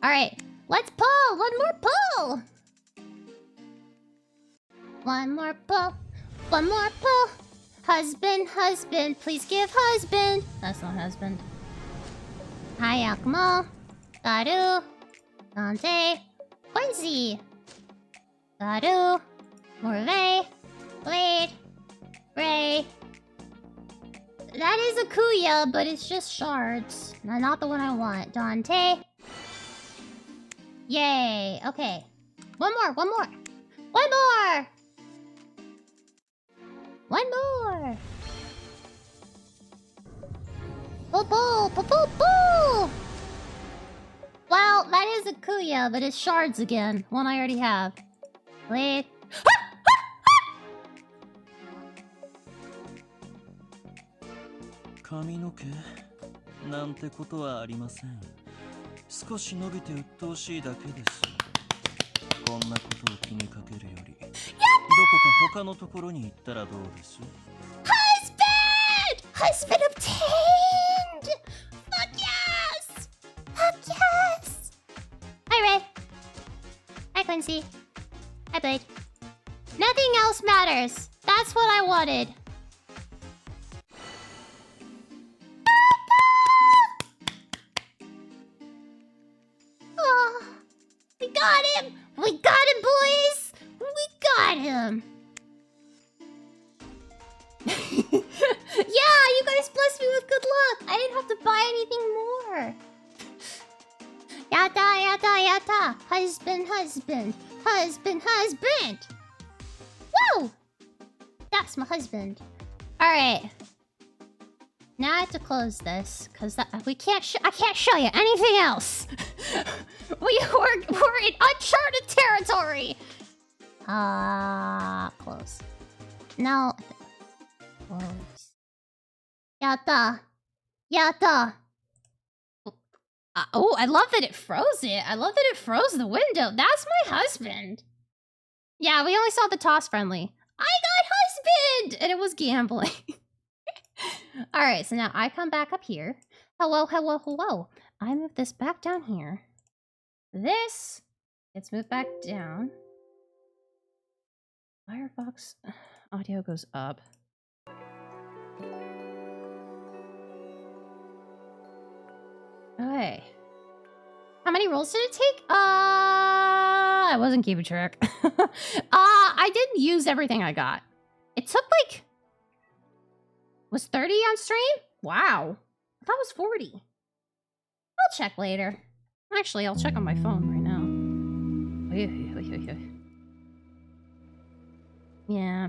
Alright, let's pull! One more pull! One more pull. One more pull. Husband, husband, please give husband. That's not husband. Hi, Yakumo. Garu. Dante. Quincy. Garu. Morve. Blade. Ray. That is a Kuya, but it's just shards. Not the one I want. Dante. Yay. Okay. One more. One more. One more. One more. Pull, pull, pull, pull, pull. Well, that is a Kuya, but it's shards again. One I already have. Wait. Kaminoke? なんてことはありません。少し伸びて鬱陶しいだけです。こんなことを気にかけるより、どこか他のところに行ったらどうです？ Husband! Husband obtained! Fuck yes! Fuck yes! Hi, Ray. Hi, Quincy. Hi, Blade. Nothing else matters. That's what I wanted. Oh, we got him! We got him, boys! We got him! Yeah, you guys blessed me with good luck! I didn't have to buy anything more! Yatta, yatta, yatta! Husband, husband! Husband, husband! Woo! That's my husband. Alright. Now I have to close this, because we can't I can't show you anything else! We're in uncharted territory! Close. No. Close. Yatta! Yatta! Oh, I love that it froze it. I love that it froze the window. That's my husband. Yeah, we only saw the toss friendly. I got husband! And it was gambling. Alright, so now I come back up here. Hello, hello, hello. I move this back down here. This gets moved back down. Firefox audio goes up. Okay. How many rolls did it take? I wasn't keeping track. I didn't use everything I got. It took like... Was 30 on stream? Wow. I thought it was 40. I'll check later. Actually, I'll check on my phone right now. Yeah.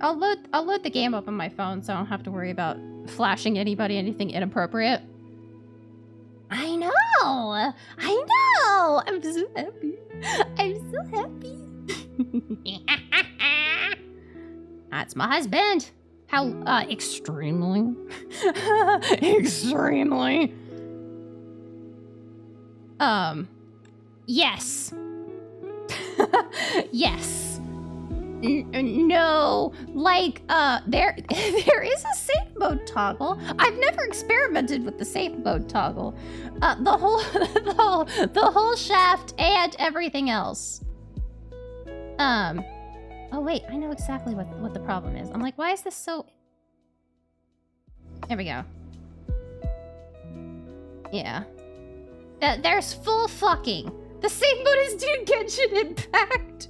I'll load the game up on my phone so I don't have to worry about flashing anybody anything inappropriate. I know! I know! I'm so happy. I'm so happy. That's my husband. How, extremely. Extremely. Yes. Yes. No, like, there is a safe mode toggle. I've never experimented with the safe mode toggle. The whole shaft and everything else. Oh wait, I know exactly what the problem is. I'm like, why is this so... There we go. Yeah. There's full fucking. The safe mode is Dude Genshin Impact.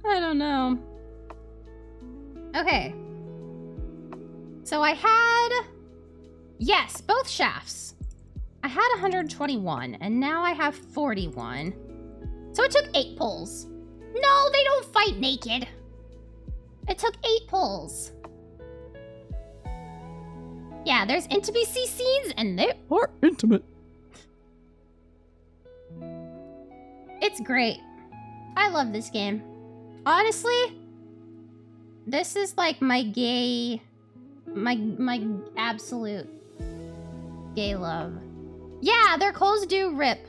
I don't know. Okay. So I had Yes, both shafts. I had 121, and now I have 41. So it took 8 pulls. No, they don't fight naked. It took 8 pulls. Yeah, there's intimacy scenes, and they are intimate. It's great. I love this game. Honestly, this is like my absolute gay love. Yeah, their clothes do rip.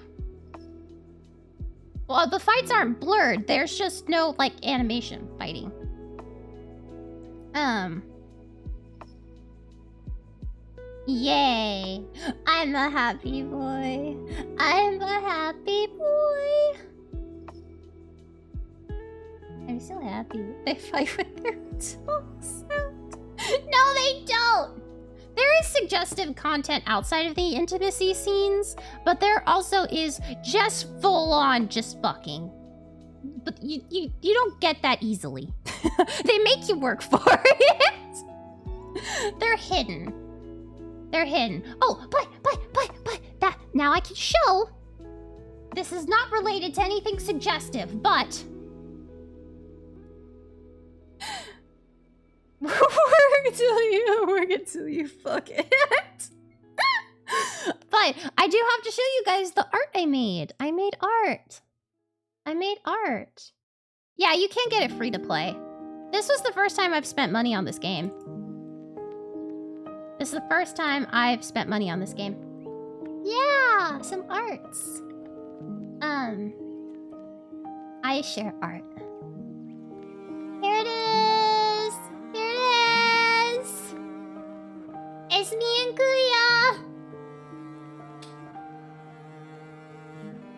Well, the fights aren't blurred. There's just no, like, animation fighting. Yay. I'm a happy boy. I'm a happy boy. I'm so happy. They fight with their tongues out. No, they don't! There is suggestive content outside of the intimacy scenes, but there also is just full-on just fucking. But you don't get that easily. They make you work for it. They're hidden. They're hidden. Oh, but that now I can show. This is not related to anything suggestive, but we're gonna tell you fuck it. But I do have to show you guys the art I made. I made art. Yeah, you can't get it free to play. This was the first time I've spent money on this game. This is the first time I've spent money on this game. Yeah, some arts. I share art. Here it is. Here it is. It's me and Kuya.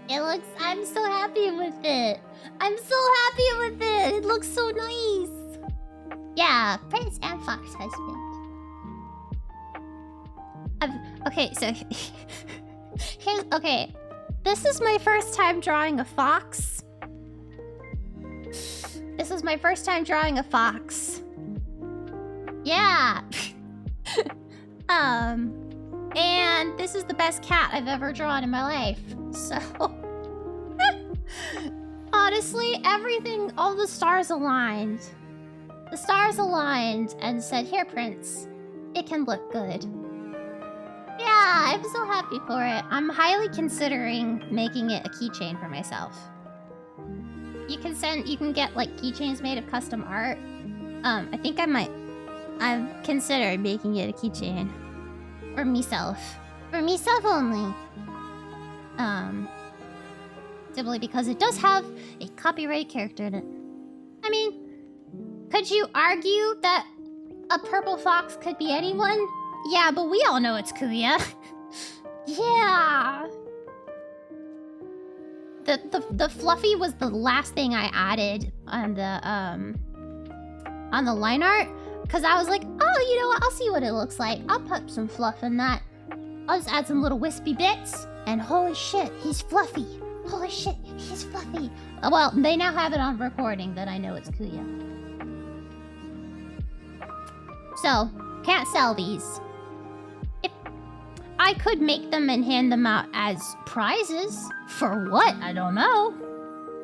It looks, I'm so happy with it. I'm so happy with it. It looks so nice. Yeah, Prince and Fox husband. Okay, so here's, okay. This is my first time drawing a fox. This is my first time drawing a fox. Yeah. And this is the best cat I've ever drawn in my life. So honestly, everything, all the stars aligned. The stars aligned and said, "Here, Prince, it can look good." Yeah, I'm so happy for it. I'm highly considering making it a keychain for myself. You can get like keychains made of custom art. I think I've considered making it a keychain. For myself. For myself only. Simply because it does have a copyrighted character in it. I mean, could you argue that a purple fox could be anyone? Yeah, but we all know it's Kuya. Yeah. The fluffy was the last thing I added on the line art, because I was like, oh, you know what? I'll see what it looks like. I'll put some fluff in that. I'll just add some little wispy bits, and holy shit, he's fluffy. Holy shit, he's fluffy. Well, they now have it on recording that I know it's Kuya. So, can't sell these. If I could make them and hand them out as prizes. For what? I don't know.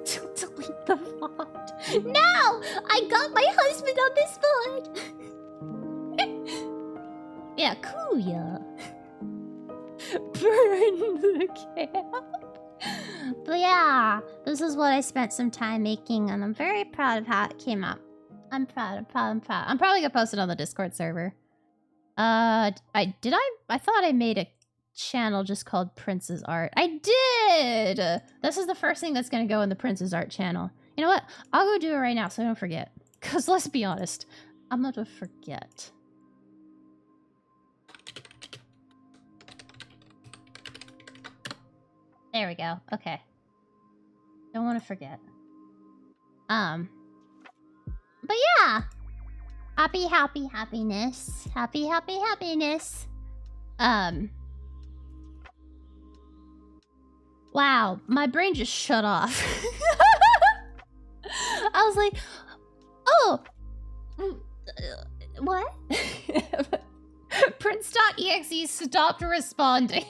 To delete the font. No! I got my husband on this font. Yeah, Kuya. Burn the camp. But yeah, this is what I spent some time making, and I'm very proud of how it came out. I'm proud. I'm probably gonna post it on the Discord server. I thought I made a channel just called Prince's Art. I did! This is the first thing that's gonna go in the Prince's Art channel. You know what? I'll go do it right now so I don't forget. Because let's be honest, I'm gonna forget. There we go. Okay. Don't want to forget. But yeah. Happiness. Happiness. Wow, my brain just shut off. I was like, oh, what? Prince.exe stopped responding.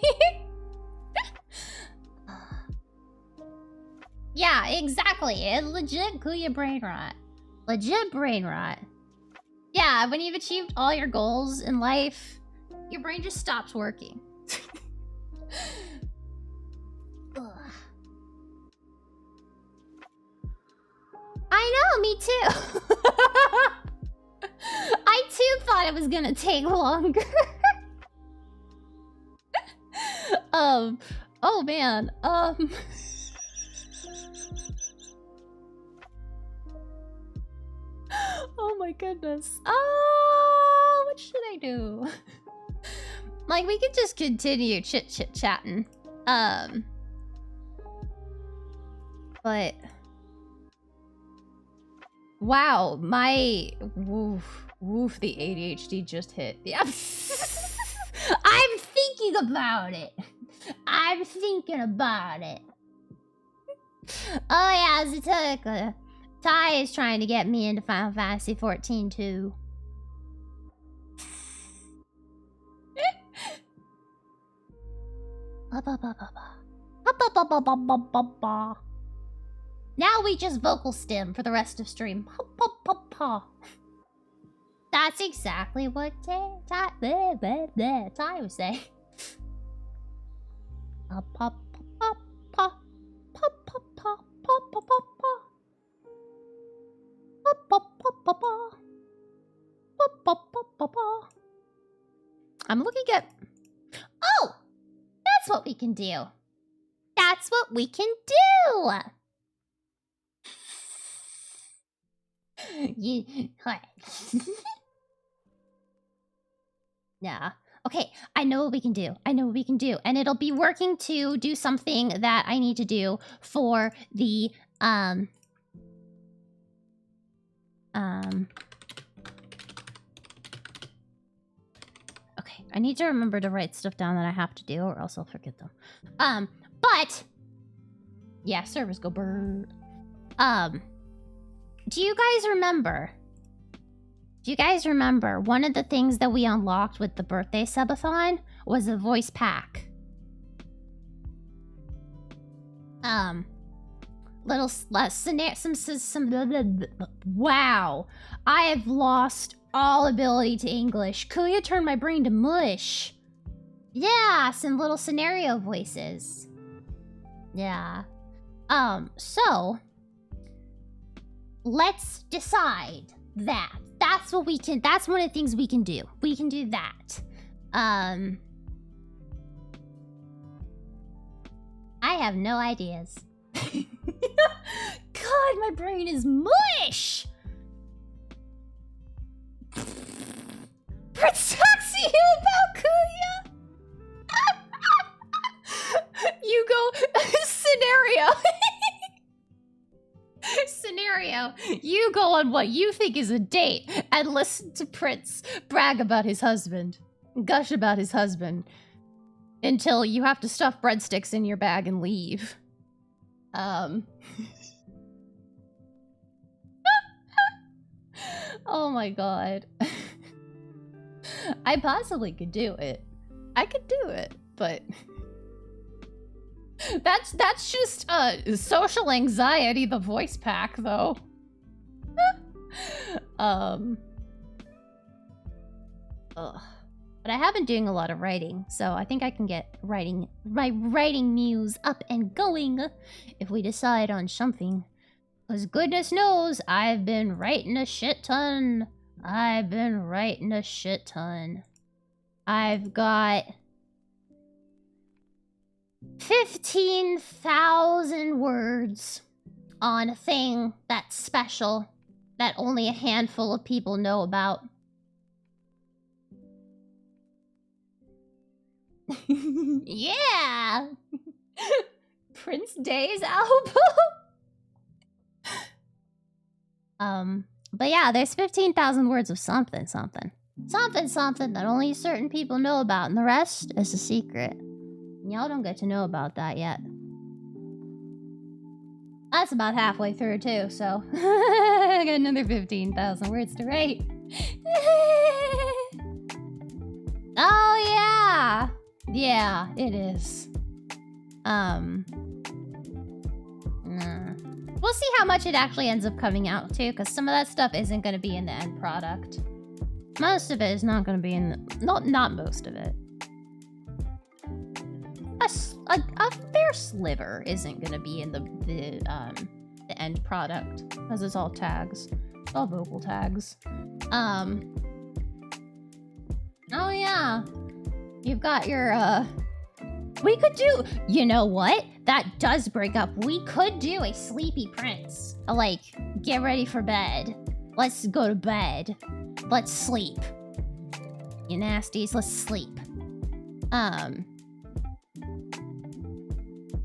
Yeah, exactly. It legit Kuya brain rot. Legit brain rot. Yeah, when you've achieved all your goals in life, your brain just stops working. Ugh. I know, me too. I too thought it was gonna take longer. Oh man, oh my goodness. Oh, what should I do? Like, we could just continue chit-chatting. But... Wow, my... Woof, the ADHD just hit. Yeah. I'm thinking about it. I'm thinking about it. Oh yeah, Zatanka. Ty is trying to get me into Final Fantasy 14 too. Now we just vocal stim for the rest of stream. That's exactly what Ty was saying. I'm looking at... Oh! That's what we can do. That's what we can do! Yeah. Okay, I know what we can do. I know what we can do. And it'll be working to do something that I need to do for the, Okay, I need to remember to write stuff down that I have to do or else I'll forget them. But... Yeah, servers go brrr. Do you guys remember? Do you guys remember one of the things that we unlocked with the birthday subathon was a voice pack? Little wow. I have lost all ability to English. Kuya turned my brain to mush. Yeah, some little scenario voices. Yeah. So let's decide that. That's what we can, that's one of the things we can do. We can do that. I have no ideas. God, my brain is mush! Prince talks to you about Kuya! You go... Scenario! Scenario, you go on what you think is a date and listen to Prince brag about his husband, gush about his husband, until you have to stuff breadsticks in your bag and leave. Oh my god. I possibly could do it. I could do it, but... That's just social anxiety, the voice pack, though. But I have been doing a lot of writing, so I think I can get my writing muse up and going if we decide on something. Because goodness knows, I've been writing a shit ton. I've got 15,000 words on a thing that's special that only a handful of people know about. Yeah! Prince Day's album? But yeah, there's 15,000 words of something that only certain people know about, and the rest is a secret. Y'all don't get to know about that yet. That's about halfway through, too, so... I got another 15,000 words to write. Oh yeah. Yeah, it is. We'll see how much it actually ends up coming out to, because some of that stuff isn't going to be in the end product. Most of it is not going to be in the... Not most of it. A fair sliver isn't going to be in the end product, because it's all tags. It's all vocal tags. Oh yeah. You've got your, we could do... You know what? That does break up. We could do a sleepy prince. Like, get ready for bed. Let's go to bed. Let's sleep. You nasties, let's sleep.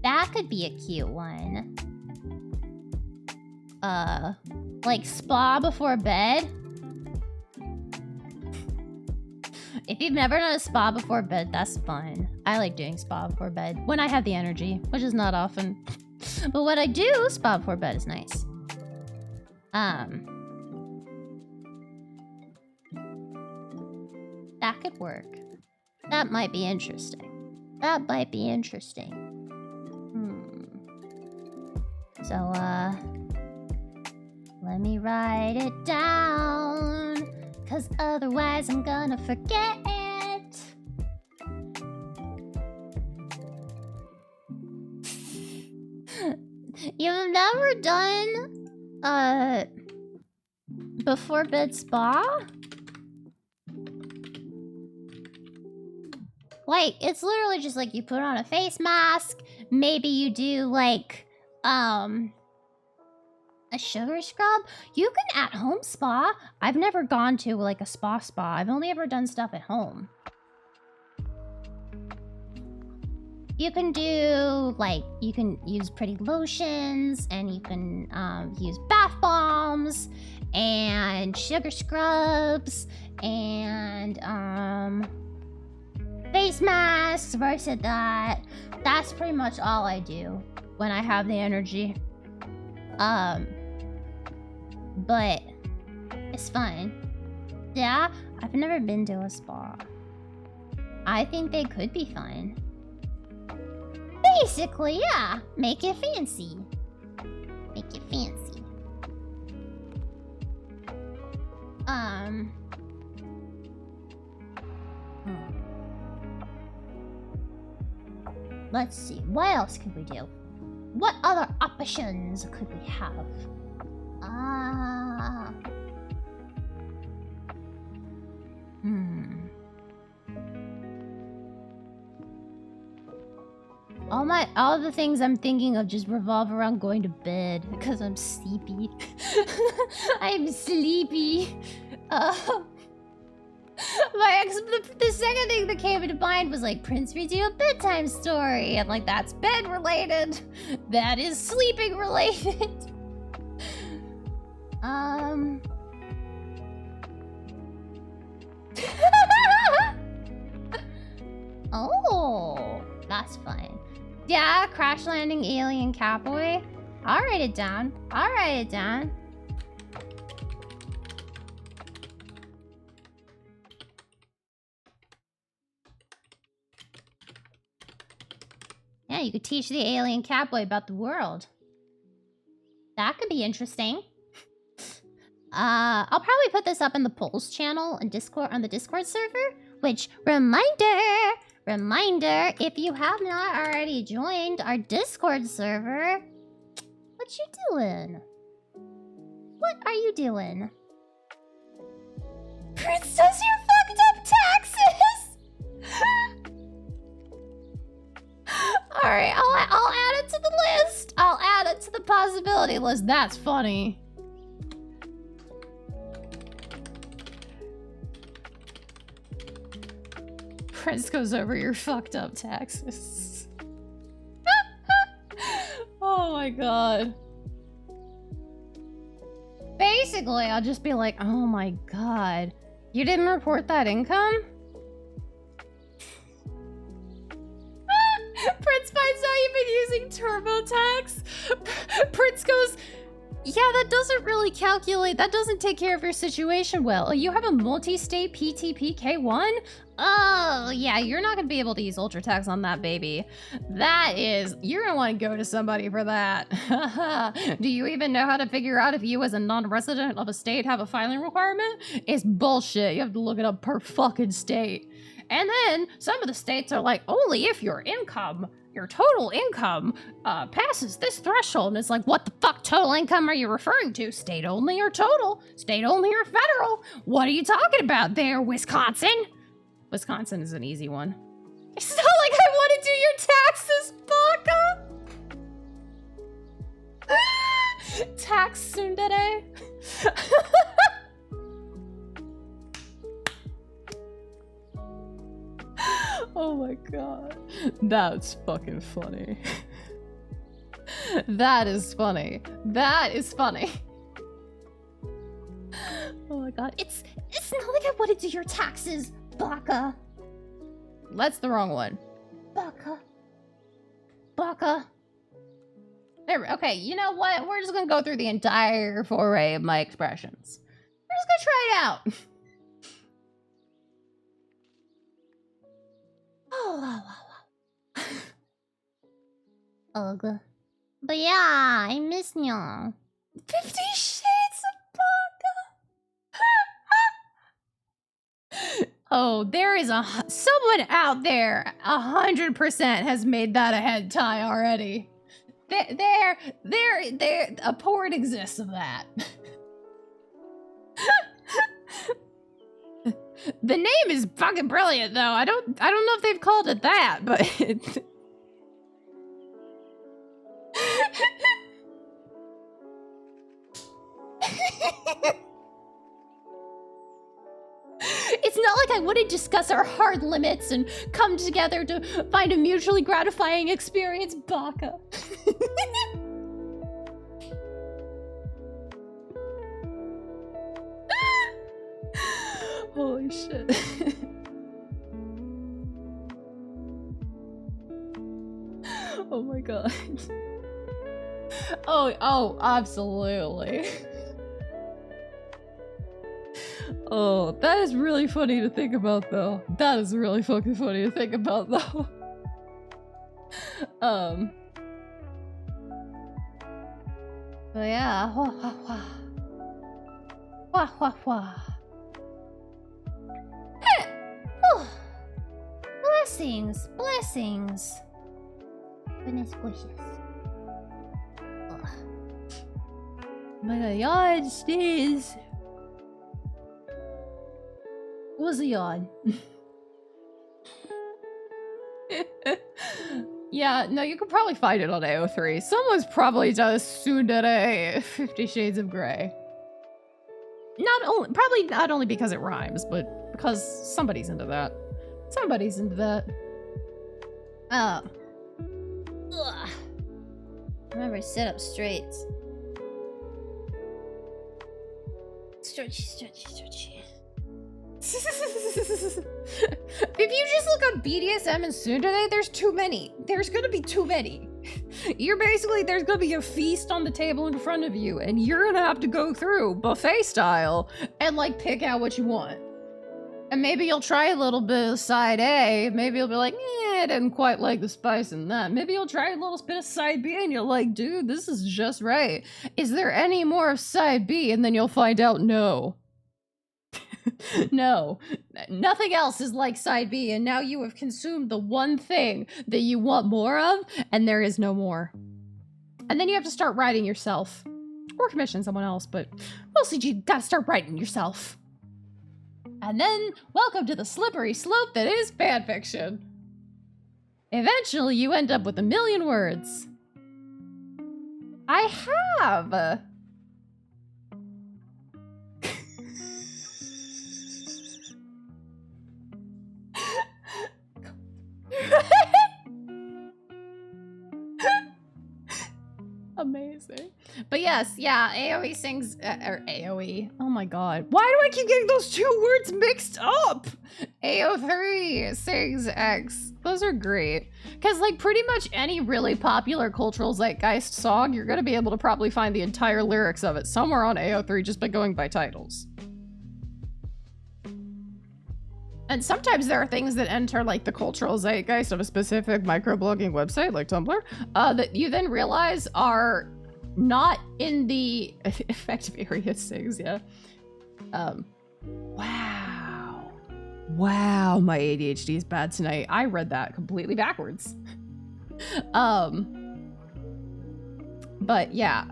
That could be a cute one. Like spa before bed. If you've never done a spa before bed, that's fun. I like doing spa before bed when I have the energy, which is not often. But when I do, spa before bed is nice. That could work. That might be interesting. That might be interesting. So, let me write it down, 'cause otherwise I'm gonna forget. You've never done, before bed spa? Like, it's literally just like you put on a face mask, maybe you do like, a sugar scrub. You can at-home spa. I've never gone to like a spa. I've only ever done stuff at home. You can do like, you can use pretty lotions, and you can use bath bombs and sugar scrubs and face masks. I've already said that. That's pretty much all I do when I have the energy. But it's fun. Yeah, I've never been to a spa. I think they could be fun. Basically, yeah. Make it fancy. Make it fancy. Let's see. What else could we do? What other options could we have? All the things I'm thinking of just revolve around going to bed because I'm sleepy. I'm sleepy. The second thing that came into mind was like, Prince reads you a bedtime story. And like, that's bed related. That is sleeping related. Oh, that's fun. Yeah, crash landing alien catboy. I'll write it down. I'll write it down. Yeah, you could teach the alien catboy about the world. That could be interesting. I'll probably put this up in the polls channel and Discord on the Discord server. Which, reminder, if you have not already joined our Discord server, what you doing? What are you doing? Prince does your fucked up taxes! Alright, I'll add it to the list. I'll add it to the possibility list. That's funny. Prince goes over your fucked up taxes. Oh my god. Basically, I'll just be like, oh my god. You didn't report that income? Prince finds out you've been using TurboTax. Prince goes, Yeah, that doesn't really calculate. That doesn't take care of your situation well. You have a multi-state PTPK1? Oh, yeah, you're not gonna be able to use ultra tax on that baby. You're gonna want to go to somebody for that. Do you even know how to figure out if you as a non-resident of a state have a filing requirement? It's bullshit. You have to look it up per fucking state. And then some of the states are like, only if your total income passes this threshold. And it's like, what the fuck total income are you referring to? State only or total? State only or federal? What are you talking about there, Wisconsin? Wisconsin is an easy one. It's not like I want to do your taxes, baka. Tax tsundere. Oh my god. That's fucking funny. That is funny. That is funny. Oh my god. It's not like I want to do your taxes, baka. That's the wrong one. Baka. Baka. Okay, you know what? We're just gonna go through the entire foray of my expressions. We're just gonna try it out. Oh, wow, wow, wow. Ugh. But yeah, I miss y'all. 50 Shades of Baka. Oh, there is someone out there 100% has made that a head tie already. There, a port exists of that. The name is fucking brilliant, though. I don't know if they've called it that, but it's not like I wouldn't discuss our hard limits and come together to find a mutually gratifying experience, baka. Holy shit. Oh my god. Oh, absolutely. Oh, that is really funny to think about, though. That is really fucking funny to think about, though. But yeah. Wah, wah, wah. Wah, wah, wah. Blessings, blessings. Goodness gracious. Ugh. My god, yawn sneeze. What was a yawn? Yeah, no, you could probably find it on AO3. Someone's probably done tsundere 50 Shades of Grey. Probably not only because it rhymes, but because somebody's into that. Somebody's into that. Ugh. Remember, sit up straight. Stretchy, stretchy, stretchy. If you just look up BDSM and tsundere, there's too many. There's gonna be too many. There's gonna be a feast on the table in front of you, and you're gonna have to go through buffet style and like pick out what you want. And maybe you'll try a little bit of side A. Maybe you'll be like, I didn't quite like the spice in that. Maybe you'll try a little bit of side B and you're like, dude, this is just right. Is there any more of side B? And then you'll find out, no. No. Nothing else is like side B. And now you have consumed the one thing that you want more of, and there is no more. And then you have to start writing yourself. Or commission someone else, but mostly you gotta start writing yourself. And then, welcome to the slippery slope that is fanfiction. Eventually, you end up with 1,000,000 words. I have! Amazing. But yes, yeah, AoE sings, or AoE. Oh my god. Why do I keep getting those two words mixed up? AO3, Sings X. Those are great. Because, like, pretty much any really popular cultural zeitgeist song, you're going to be able to probably find the entire lyrics of it somewhere on AO3 just by going by titles. And sometimes there are things that enter, like, the cultural zeitgeist of a specific microblogging website, like Tumblr, that you then realize are not in the effective area Sings, yeah. Wow, my ADHD is bad tonight. I read that completely backwards. But yeah,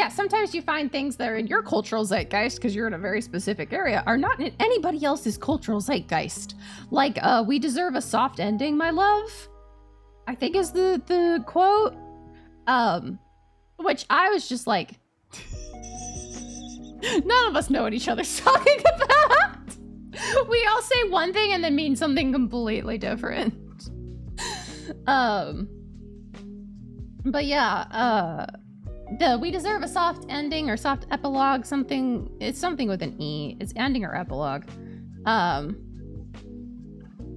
sometimes you find things that are in your cultural zeitgeist because you're in a very specific area are not in anybody else's cultural zeitgeist. Like, we deserve a soft ending, my love, I think is the quote. Which I was just like, none of us know what each other's talking about. We all say one thing and then mean something completely different. But yeah, we deserve a soft ending or soft epilogue, something, it's something with an E. It's ending or epilogue.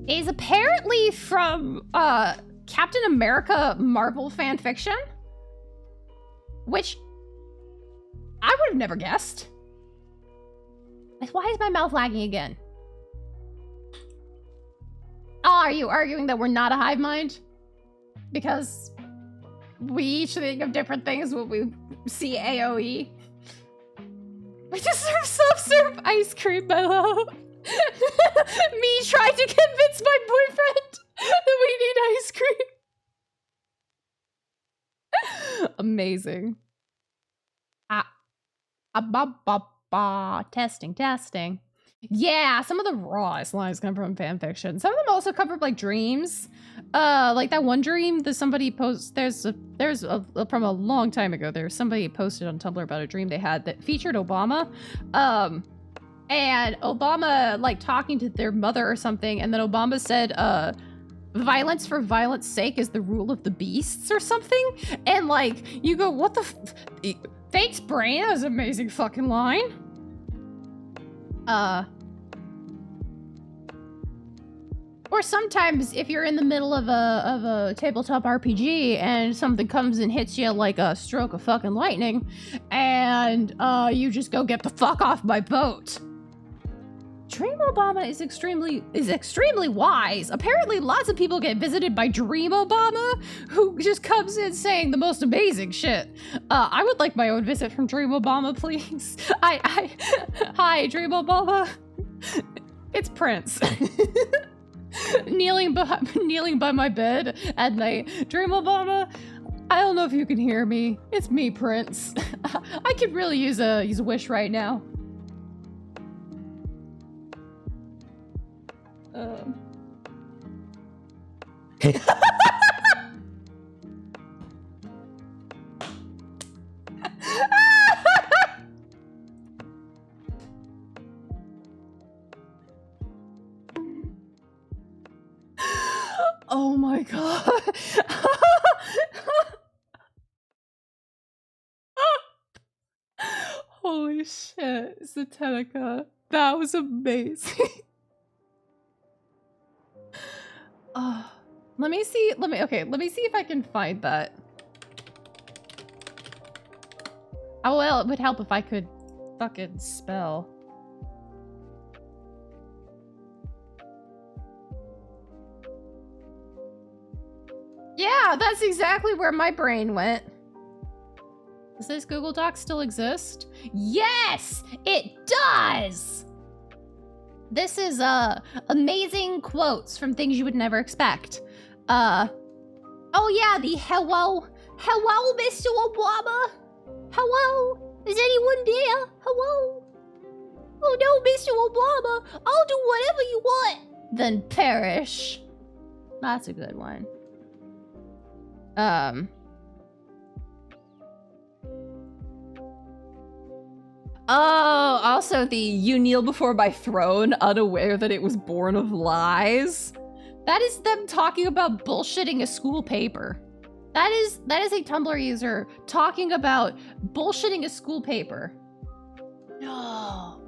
Is apparently from Captain America Marvel fan fiction, which I would have never guessed. Why is my mouth lagging again? Oh, are you arguing that we're not a hive mind? Because we each think of different things when we see AoE. We deserve self-serve ice cream, my love. Me trying to convince my boyfriend that we need ice cream. Amazing. Testing. Yeah, some of the rawest lines come from fanfiction. Some of them also come from like dreams. Like that one dream that somebody posts. There's from a long time ago. There's somebody posted on Tumblr about a dream they had that featured Obama. And Obama like talking to their mother or something, and then Obama said, violence for violence sake is the rule of the beasts or something. And like you go, what the thanks, brain. That was an amazing fucking line. Or sometimes if you're in the middle of a tabletop RPG and something comes and hits you like a stroke of fucking lightning, and you just go get the fuck off my boat. Dream Obama is extremely wise. Apparently lots of people get visited by Dream Obama, who just comes in saying the most amazing shit. I would like my own visit from Dream Obama, please. Hi, Dream Obama. It's Prince. kneeling by my bed at night. Dream Obama, I don't know if you can hear me. It's me, Prince. I could really use a wish right now. Oh my god. Holy shit, Zatenica. That was amazing. Let me see if I can find that. Oh, well, it would help if I could fucking spell. Yeah, that's exactly where my brain went. Does this Google Doc still exist? Yes, it does! This is amazing quotes from things you would never expect. Oh yeah, the hello, Mr. Obama. Hello, is anyone there? Hello. Oh no, Mr. Obama, I'll do whatever you want. Then perish. That's a good one. Oh, also the you kneel before my throne, unaware that it was born of lies. That is them talking about bullshitting a school paper. That is a Tumblr user talking about bullshitting a school paper. No.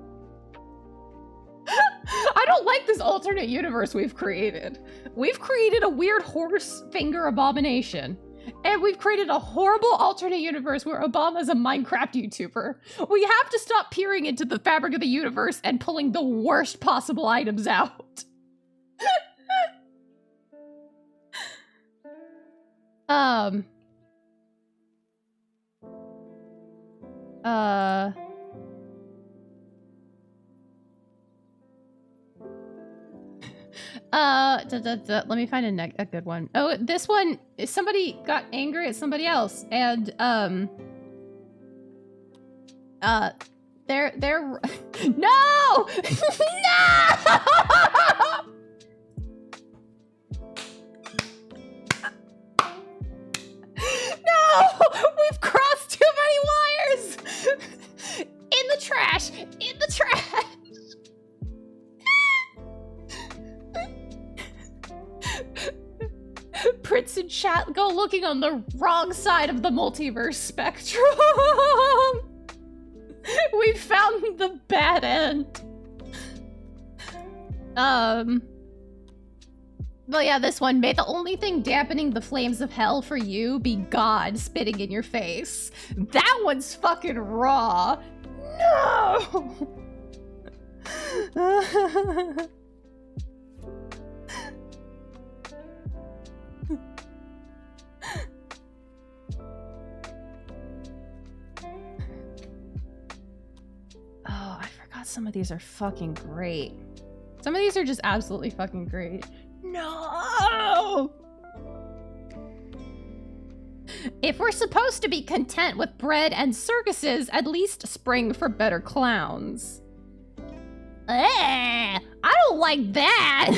I don't like this alternate universe we've created. We've created a weird horse finger abomination. And we've created a horrible alternate universe where Obama's a Minecraft YouTuber. We have to stop peering into the fabric of the universe and pulling the worst possible items out. Let me find a good one. Oh, this one, somebody got angry at somebody else, and, they're, no! No! No! We've crossed too many wires! In the trash! In the trash! Prince and chat go looking on the wrong side of the multiverse spectrum. We found the bad end. Well, yeah, this one. May the only thing dampening the flames of hell for you be God spitting in your face. That one's fucking raw. No! Oh, I forgot some of these are fucking great. Some of these are just absolutely fucking great. No! If we're supposed to be content with bread and circuses, at least spring for better clowns. I don't like that!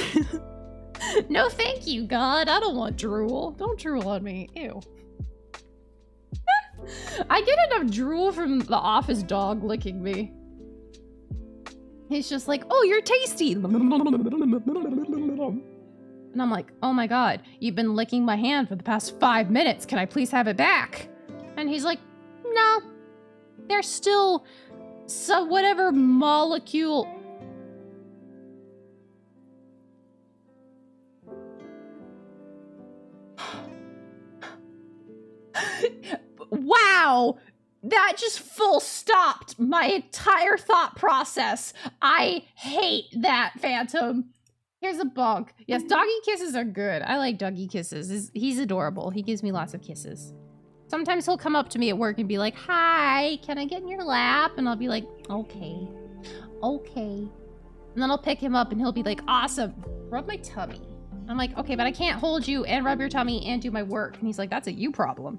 No thank you, God. I don't want drool. Don't drool on me. Ew. I get enough drool from the office dog licking me. He's just like, oh, you're tasty. And I'm like, oh my God, you've been licking my hand for the past 5 minutes. Can I please have it back? And he's like, no, there's still some whatever molecule. Wow, that just full stopped my entire thought process. I hate that, Phantom. Here's a bonk. Yes, doggy kisses are good. I like doggy kisses. He's adorable. He gives me lots of kisses. Sometimes he'll come up to me at work and be like, hi, can I get in your lap? And I'll be like, okay. Okay. And then I'll pick him up and he'll be like, awesome. Rub my tummy. I'm like, okay, but I can't hold you and rub your tummy and do my work. And he's like, that's a you problem.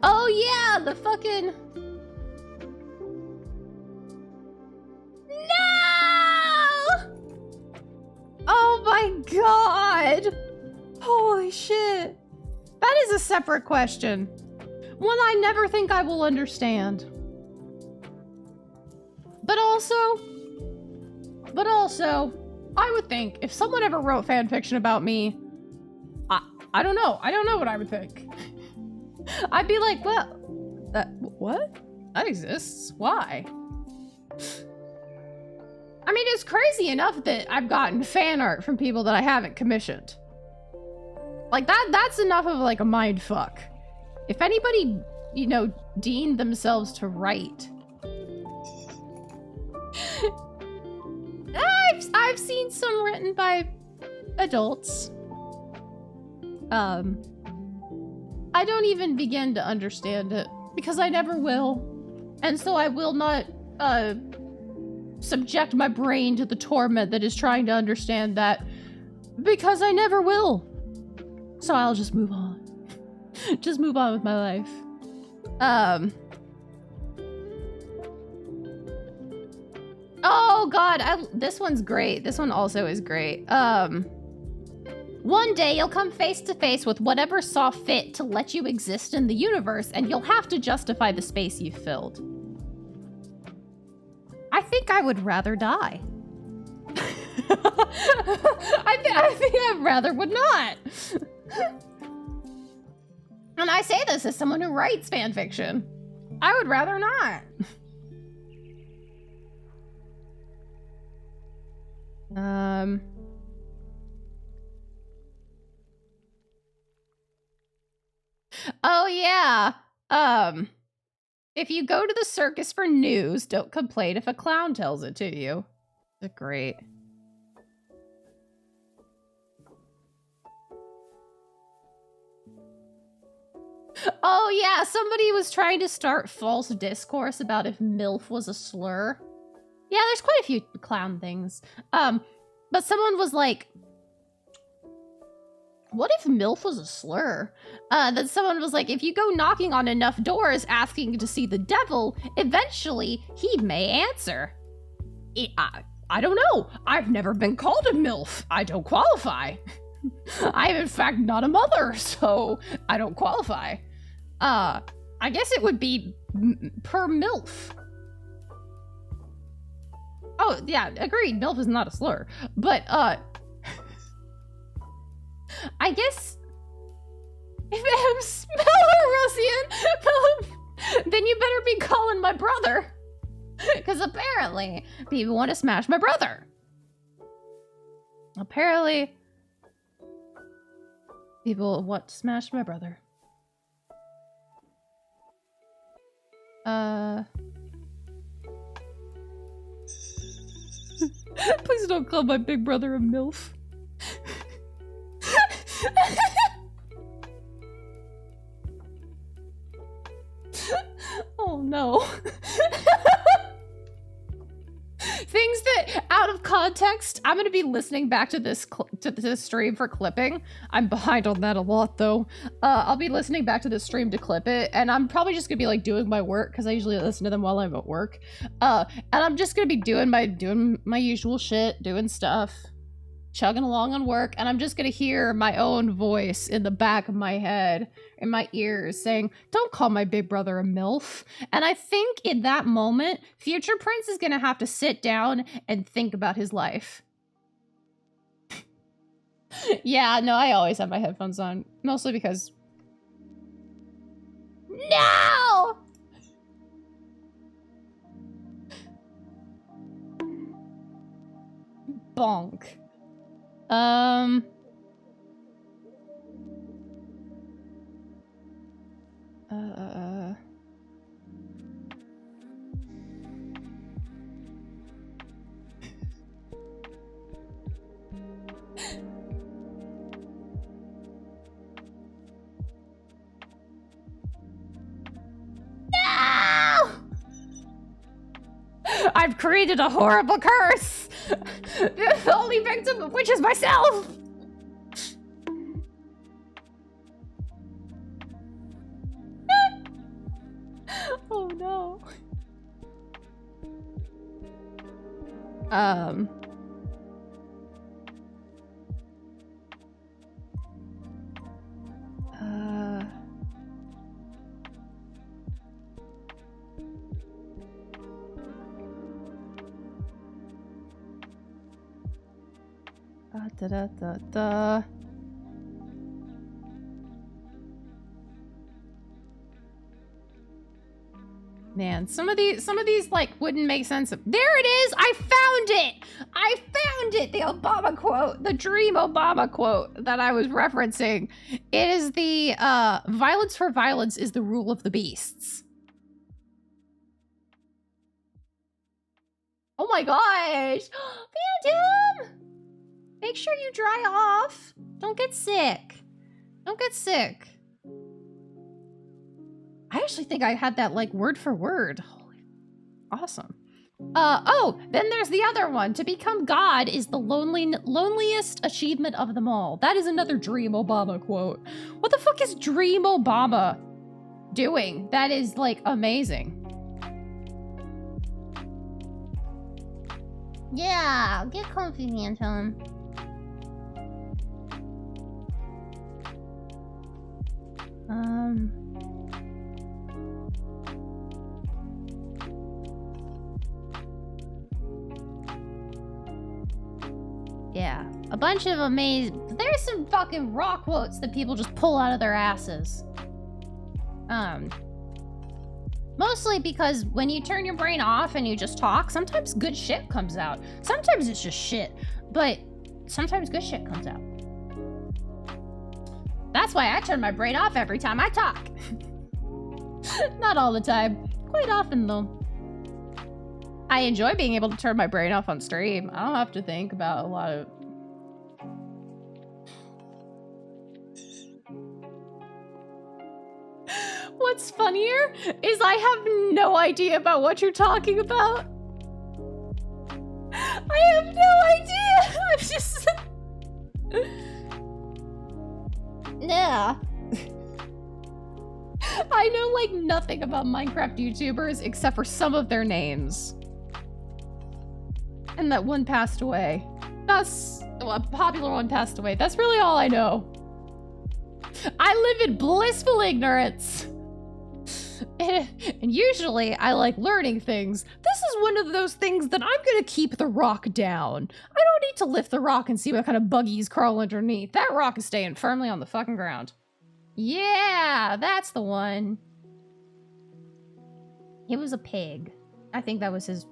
Oh yeah, the fucking... No! Oh my God! Holy shit. That is a separate question. One I never think I will understand. But also, I would think if someone ever wrote fan fiction about me, I don't know. I don't know what I would think. I'd be like, well, what? That exists? Why? I mean, it's crazy enough that I've gotten fan art from people that I haven't commissioned. Like, that's enough of, like, a mind fuck. If anybody, you know, deemed themselves to write... I've seen some written by adults. I don't even begin to understand it, because I never will. And so I will not, subject my brain to the torment that is trying to understand that, because I never will. So I'll just move on. Just move on with my life. Oh God, this one's great. This one also is great. One day you'll come face to face with whatever saw fit to let you exist in the universe, and you'll have to justify the space you've filled. I think I would rather die. I think I rather would not. And I say this as someone who writes fan fiction. I would rather not. Oh yeah. If you go to the circus for news, don't complain if a clown tells it to you. That's great. Oh yeah, somebody was trying to start false discourse about if MILF was a slur. Yeah, there's quite a few clown things. But someone was like, what if MILF was a slur? Then someone was like, if you go knocking on enough doors asking to see the devil, eventually he may answer. I don't know. I've never been called a MILF. I don't qualify. I am in fact not a mother, so I don't qualify. I guess it would be per MILF. Oh, yeah, agreed. MILF is not a slur. But, I guess if I'm Rosian, then you better be calling my brother. Because apparently people want to smash my brother. Apparently people want to smash my brother. Please don't call my big brother a MILF. Oh no. Things that, out of context, I'm gonna be listening back to this stream for clipping. I'm behind on that a lot, though. I'll be listening back to this stream to clip it, and I'm probably just gonna be like doing my work because I usually listen to them while I'm at work. And I'm just gonna be doing my usual shit, doing stuff, chugging along on work, and I'm just gonna hear my own voice in the back of my head, in my ears, saying, "Don't call my big brother a MILF." And I think in that moment, Future Prince is gonna have to sit down and think about his life. Yeah, no, I always have my headphones on, mostly because... No! Bonk. No! I've created a horrible curse! The only victim of which is myself! Oh no. Man, some of these like wouldn't make sense. There it is! I found it! I found it! The Obama quote, the dream Obama quote that I was referencing. It is the violence for violence is the rule of the beasts. Oh my gosh! Phantom! Make sure you dry off. Don't get sick. Don't get sick. I actually think I had that like word for word. Holy, awesome. Oh, then there's the other one. To become God is the loneliest achievement of them all. That is another Dream Obama quote. What the fuck is Dream Obama doing? That is like amazing. Yeah, get comfy, Phantom. a bunch of amazing... There's some fucking raw quotes that people just pull out of their asses. Mostly because when you turn your brain off and you just talk, sometimes good shit comes out. Sometimes it's just shit, but sometimes good shit comes out. That's why I turn my brain off every time I talk. Not all the time. Quite often, though. I enjoy being able to turn my brain off on stream. I don't have to think about a lot of... What's funnier is I have no idea about what you're talking about. I have no idea. I'm just... Yeah. I know, like, nothing about Minecraft YouTubers except for some of their names. And that one passed away. That's... Well, a popular one passed away. That's really all I know. I live in blissful ignorance. And usually I like learning things. This is one of those things that I'm gonna keep the rock down. I don't need to lift the rock and see what kind of buggies crawl underneath. That rock is staying firmly on the fucking ground. Yeah, that's the one. He was a pig. I think that was his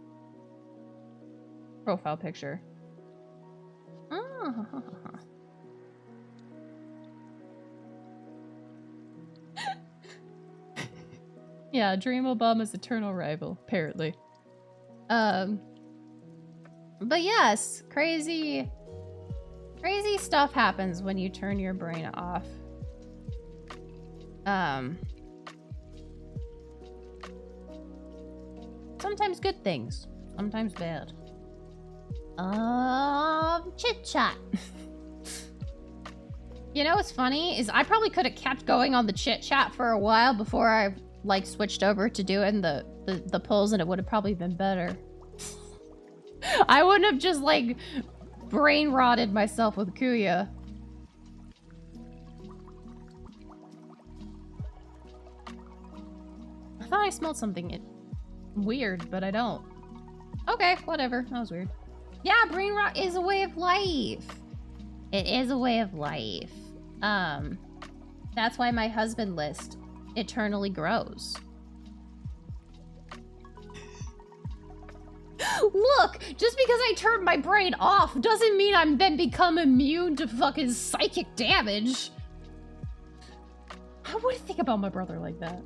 profile picture. Oh. Yeah, Dream Obama's eternal rival, apparently. But yes, crazy stuff happens when you turn your brain off. Sometimes good things, sometimes bad. Chit chat. You know what's funny is I probably could have kept going on the chit chat for a while before I like switched over to doing the pulls, and it would have probably been better. I wouldn't have just like brain rotted myself with Kuya. I thought I smelled something weird, but I don't. Okay, whatever. That was weird. Yeah, brain rot is a way of life. It is a way of life. That's why my husband list eternally grows. Look, just because I turned my brain off doesn't mean I'm then become immune to fucking psychic damage. I wouldn't think about my brother like that.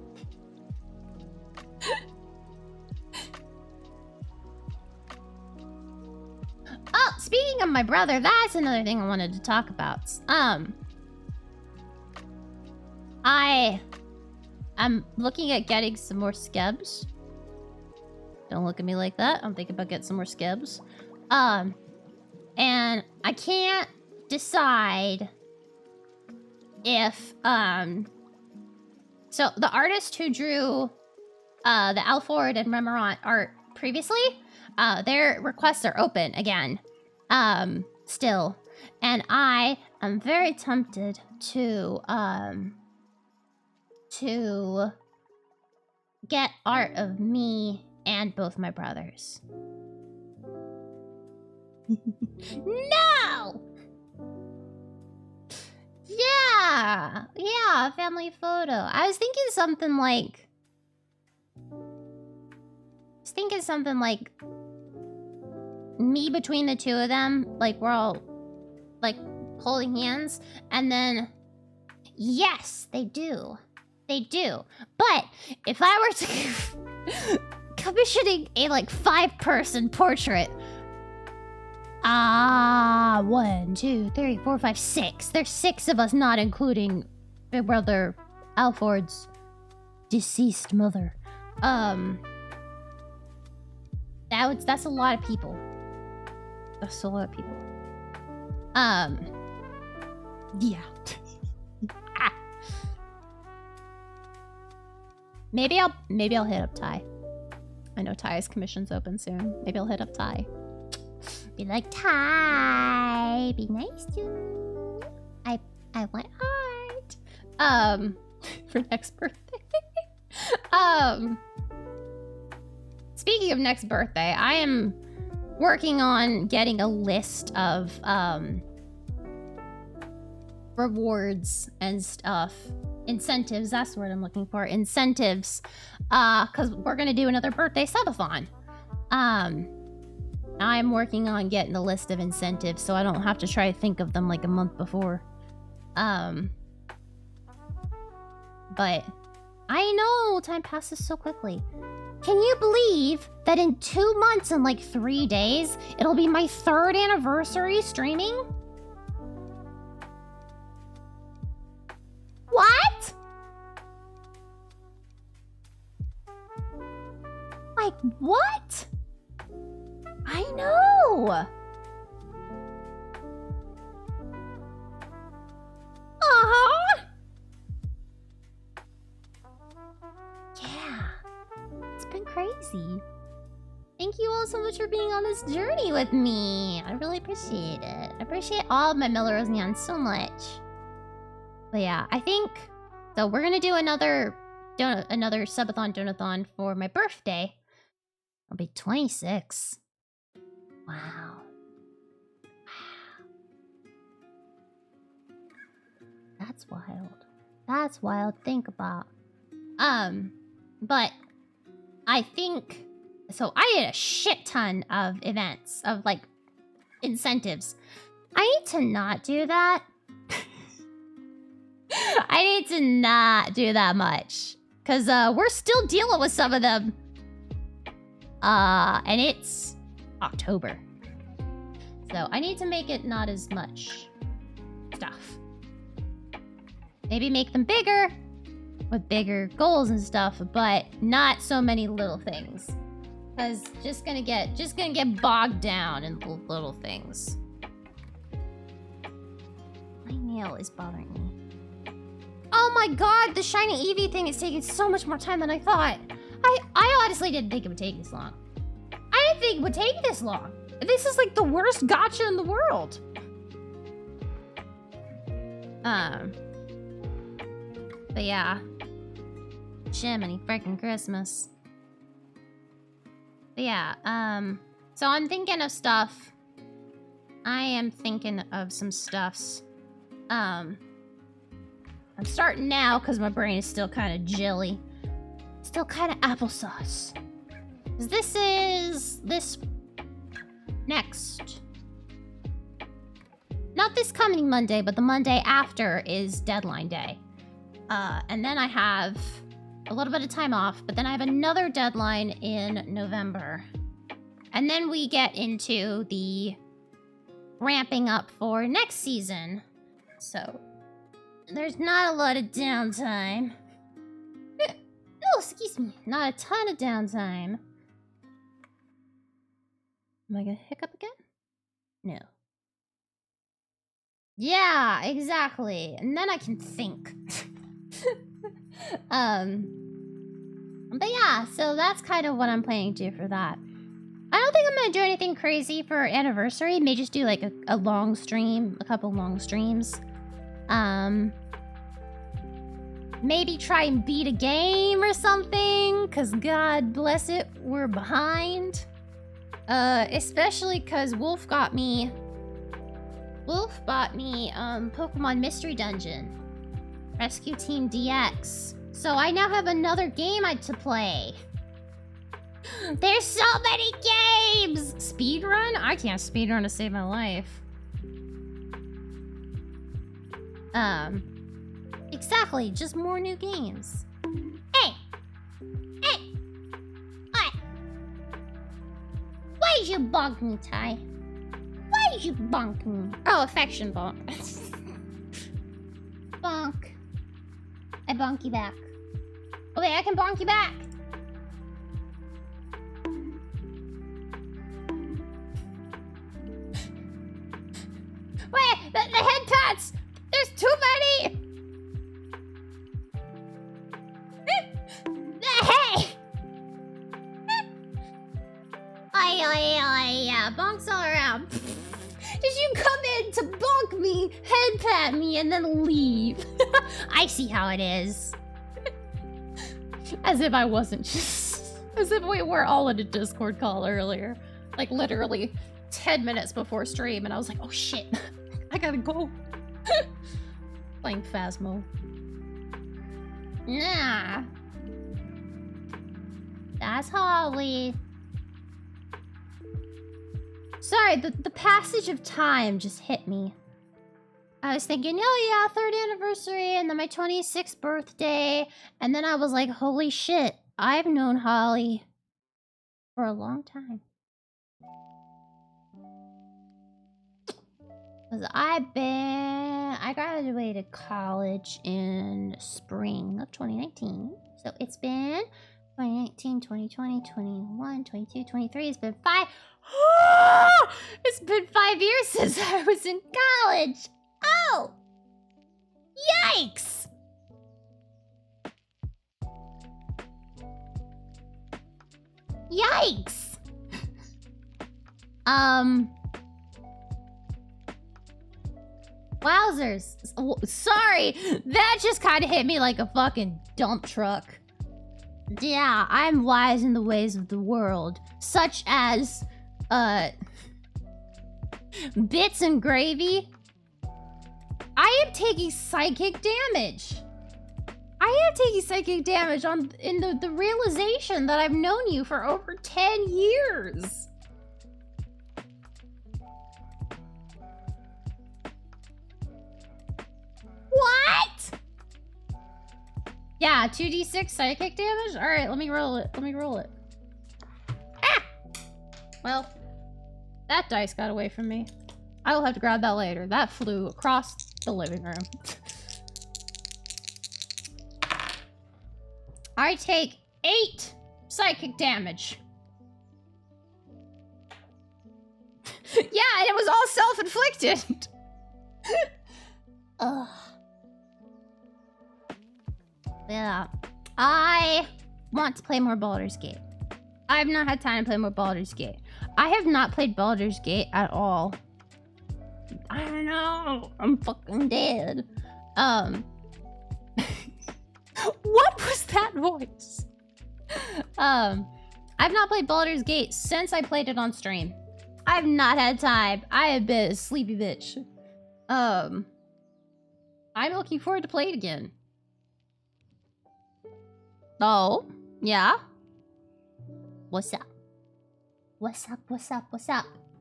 Oh, speaking of my brother, that's another thing I wanted to talk about. I'm looking at getting some more skebs. Don't look at me like that. I'm thinking about getting some more skebs. And I can't decide if, so the artist who drew, the Alford and Remirant art previously, their requests are open again, still. And I am very tempted to get art of me and both my brothers. No! Yeah, a family photo. I was thinking something like me between the two of them, like we're all like holding hands, and then yes, they do. But if I were to commissioning a like 5-person portrait, 1, 2, 3, 4, 5, 6. There's 6 of us, not including my brother Alford's deceased mother. That's a lot of people. That's a lot of people. Yeah. Maybe I'll hit up Ty. I know Ty's commission's open soon. Maybe I'll hit up Ty. Be like, Ty, be nice to me. I want art. For next birthday. Speaking of next birthday, I am working on getting a list of rewards and stuff. Incentives, that's the word I'm looking for. Incentives. Because we're gonna do another birthday subathon. I'm working on getting the list of incentives so I don't have to try to think of them like a month before. But I know time passes so quickly. Can you believe that in 2 months and like 3 days, it'll be my 3rd anniversary streaming? What? Like, what? I know! Uh-huh! Yeah. It's been crazy. Thank you all so much for being on this journey with me. I really appreciate it. I appreciate all of my Melrose Neon so much. But yeah, I think... So we're gonna do another subathon donathon for my birthday. I'll be 26. Wow. That's wild. That's wild. Think about. But I think... So I did a shit ton of events, of like, incentives. I need to not do that. I need to not do that much. Because we're still dealing with some of them. And it's October. So I need to make it not as much stuff. Maybe make them bigger, with bigger goals and stuff, but not so many little things. Because just gonna get bogged down in little things. My nail is bothering me. Oh my god, the shiny Eevee thing is taking so much more time than I thought. I honestly didn't think it would take this long. I didn't think it would take this long. This is like the worst gacha in the world. But yeah. Jiminy freaking Christmas. But yeah, so I'm thinking of stuff. I am thinking of some stuffs. I'm starting now because my brain is still kind of jelly. Still kind of applesauce. This next. Not this coming Monday, but the Monday after is deadline day. And then I have a little bit of time off, but then I have another deadline in November. And then we get into the ramping up for next season. So there's not a lot of downtime. Oh, excuse me. Not a ton of downtime. Am I gonna hiccup again? No. Yeah, exactly. And then I can think. But yeah, so that's kind of what I'm planning to do for that. I don't think I'm gonna do anything crazy for anniversary. May just do like a long stream, a couple long streams. Maybe try and beat a game or something, cause God bless it, we're behind. Especially cause Wolf bought me Pokemon Mystery Dungeon. Rescue Team DX. So I now have another game to play. There's so many games! Speedrun? I can't speedrun to save my life. Exactly, just more new games. Hey! Hey! What? Why did you bonk me, Ty? Why did you bonk me? Oh, affection bonk. Bonk. I bonk you back. Oh wait, I can bonk you back. Wait, the head pats! There's too many! Hey! Yeah, bonks all around. Did you come in to bonk me, head pat me, and then leave? I see how it is. As if I wasn't just... As if we were all in a Discord call earlier. Like, literally 10 minutes before stream, and I was like, oh shit, I gotta go. Playing Phasmo. Nah. That's Holly. Sorry, the passage of time just hit me. I was thinking, oh yeah, 3rd anniversary, and then my 26th birthday, and then I was like, holy shit, I've known Holly for a long time. Because I graduated college in spring of 2019. So it's been 2019, 2020, 21, 22, 23. It's been 5... It's been 5 years since I was in college. Oh! Yikes! Yikes! Wowzers. Sorry, that just kind of hit me like a fucking dump truck. Yeah, I'm wise in the ways of the world, such as, bits and gravy. I am taking psychic damage. I am taking psychic damage in the realization that I've known you for over 10 years. What? Yeah, 2d6 psychic damage? Alright, let me roll it. Ah! Well, that dice got away from me. I will have to grab that later. That flew across the living room. I take 8 psychic damage. Yeah, and it was all self-inflicted. Ugh. Yeah. I want to play more Baldur's Gate. I've not had time to play more Baldur's Gate. I have not played Baldur's Gate at all. I don't know. I'm fucking dead. What was that voice? I've not played Baldur's Gate since I played it on stream. I've not had time. I have been a sleepy bitch. I'm looking forward to play it again. Oh, yeah? What's up? What's up?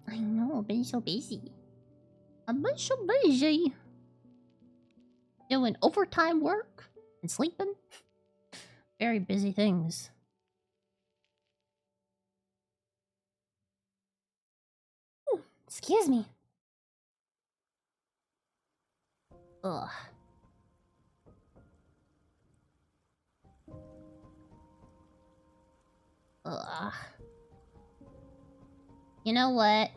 I know, I've been so busy. Doing overtime work and sleeping. Very busy things. Ooh, excuse me. Ugh. Ugh. You know what?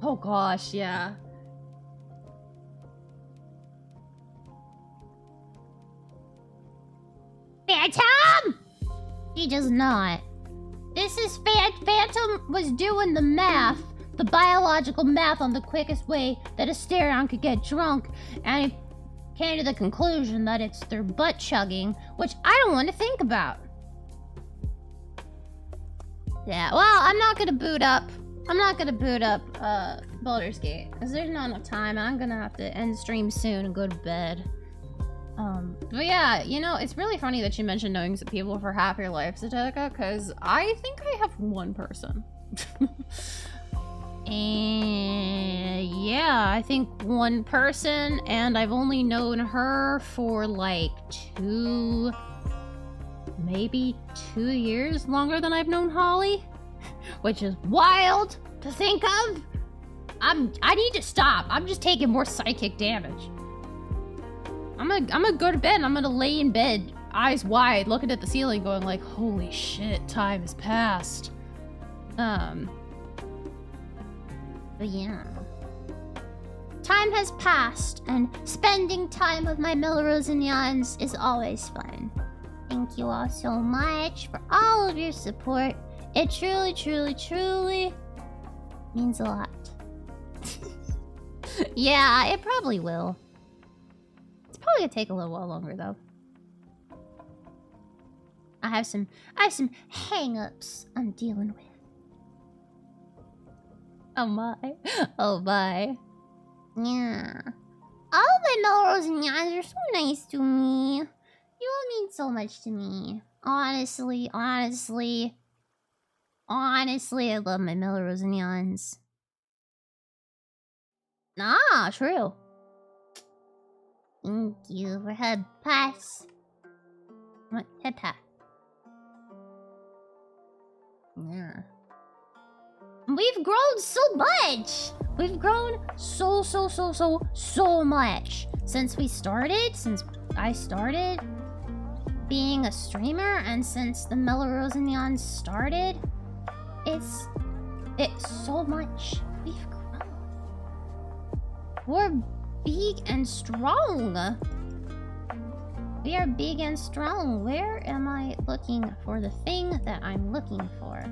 Oh gosh, yeah. Phantom! He does not. This is Phantom was doing the math, the biological math on the quickest way that a Stereon could get drunk, and he came to the conclusion that it's their butt chugging, which I don't want to think about. Yeah, well, I'm not gonna boot up Baldur's Gate, because there's not enough time, and I'm gonna have to end stream soon and go to bed. But yeah, you know, it's really funny that you mentioned knowing some people for half your life, Zatetica, because I think I have one person. And yeah, I think one person, and I've only known her for like 2 years longer than I've known Holly, which is wild to think of. I need to stop. I'm just taking more psychic damage. I'm gonna go to bed and I'm gonna lay in bed, eyes wide, looking at the ceiling going like, holy shit, time has passed. But yeah. Time has passed, and spending time with my Melrose and Yans is always fun. Thank you all so much for all of your support. It truly, truly, truly means a lot. Yeah, it probably will. It's probably gonna take a little while longer though. I have some hang-ups I'm dealing with. Oh my. Oh my. Yeah. All my Melrose and Yans are so nice to me. You all mean so much to me. Honestly, I love my Melrose and Yans. Ah, true. Thank you for head pass. What? Head pass. Yeah. We've grown so much! We've grown so much since I started being a streamer, and since the Melrose and Neon started. It's so much. We've grown. We're big and strong. We are big and strong. Where am I looking for the thing that I'm looking for?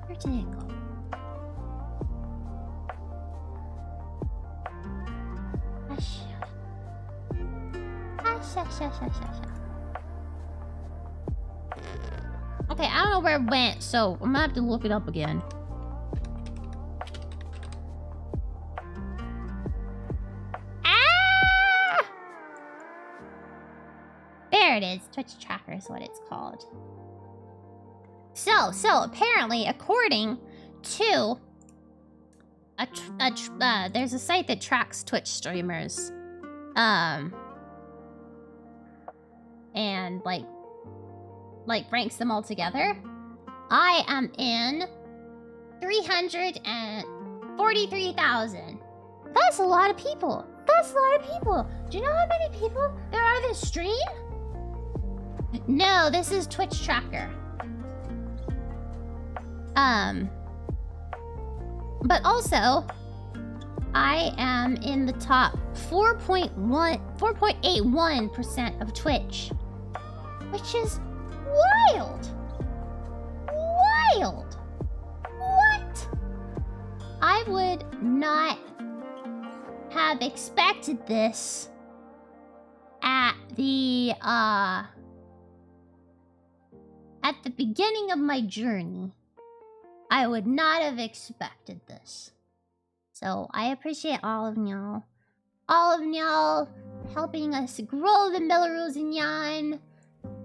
Where did it go? Okay, I don't know where it went, so I'm gonna have to look it up again. Ah! There it is. Twitch Tracker is what it's called. So apparently, according to there's a site that tracks Twitch streamers, and like ranks them all together. I am in 343,000. That's a lot of people. Do you know how many people there are this stream? No, this is Twitch Tracker. But also, I am in the top 4.81% of Twitch, which is wild. What? I would not have expected this at the beginning of my journey. I would not have expected this. So I appreciate all of y'all. All of y'all helping us grow the Melrose and Yan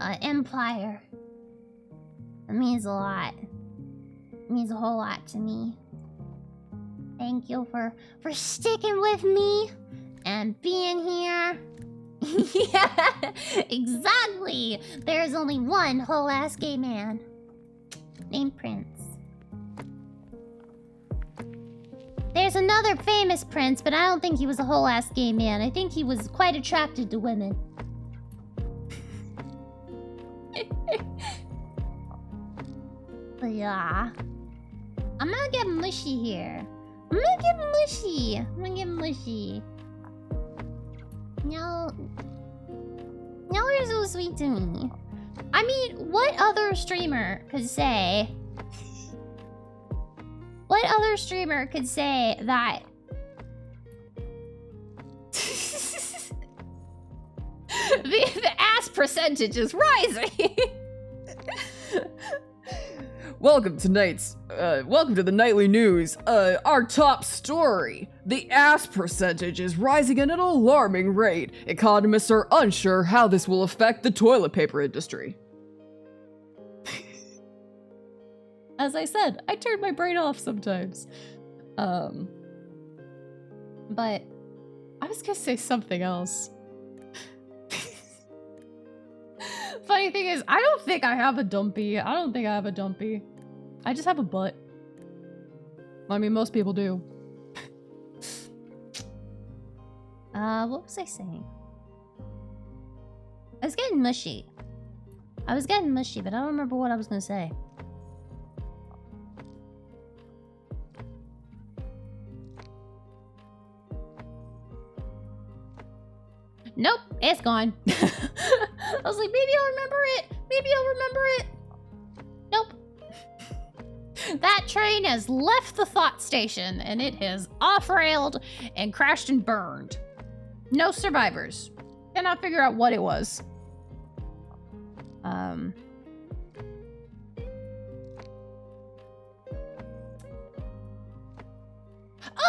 empire. It means a lot. It means a whole lot to me. Thank you for sticking with me and being here. Yeah, exactly. There's only one whole ass gay man named Prince. There's another famous prince, but I don't think he was a whole ass gay man. I think he was quite attracted to women. But yeah, I'm gonna get mushy here. I'm gonna get mushy. Y'all are so sweet to me. I mean, what other streamer could say? What other streamer could say that? the ass percentage is rising. Welcome to the nightly news. Our top story. The ass percentage is rising at an alarming rate. Economists are unsure how this will affect the toilet paper industry. As I said, I turn my brain off sometimes. But I was gonna say something else. Funny thing is, I don't think I have a dumpy. I just have a butt. I mean, most people do. What was I saying? I was getting mushy, but I don't remember what I was gonna say. Nope, it's gone. I was like, maybe I'll remember it. Nope. That train has left the thought station and it has off-railed and crashed and burned. No survivors. Cannot figure out what it was.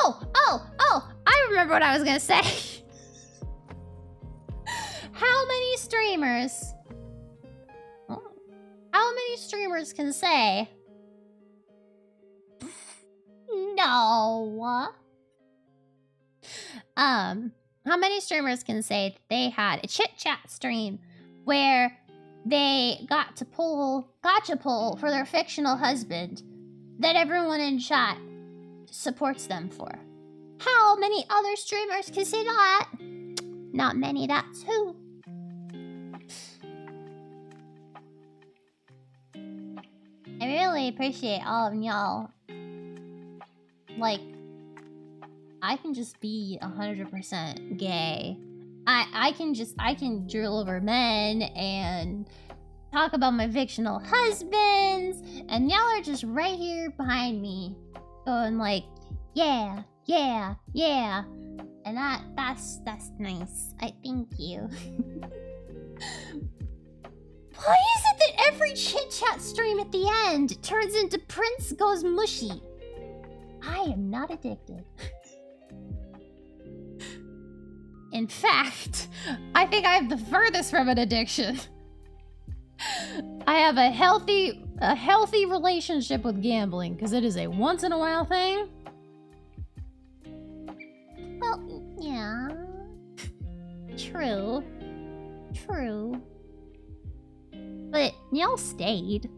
Oh! I remember what I was gonna say. How many streamers? How many streamers can say no? How many streamers can say that they had a chit chat stream where they got to gacha pull for their fictional husband that everyone in chat supports them for? How many other streamers can say that? Not many, that's who. I really appreciate all of y'all. Like, I can just be 100% gay. I can drill over men and talk about my fictional husbands, and y'all are just right here behind me, going like, yeah. And that's nice. I thank you. Why is it that every chit chat stream at the end turns into Prince Goes Mushy? I am not addicted. In fact, I think I have the furthest from an addiction. I have a healthy relationship with gambling because it is a once in a while thing. Well, yeah. True. But y'all stayed.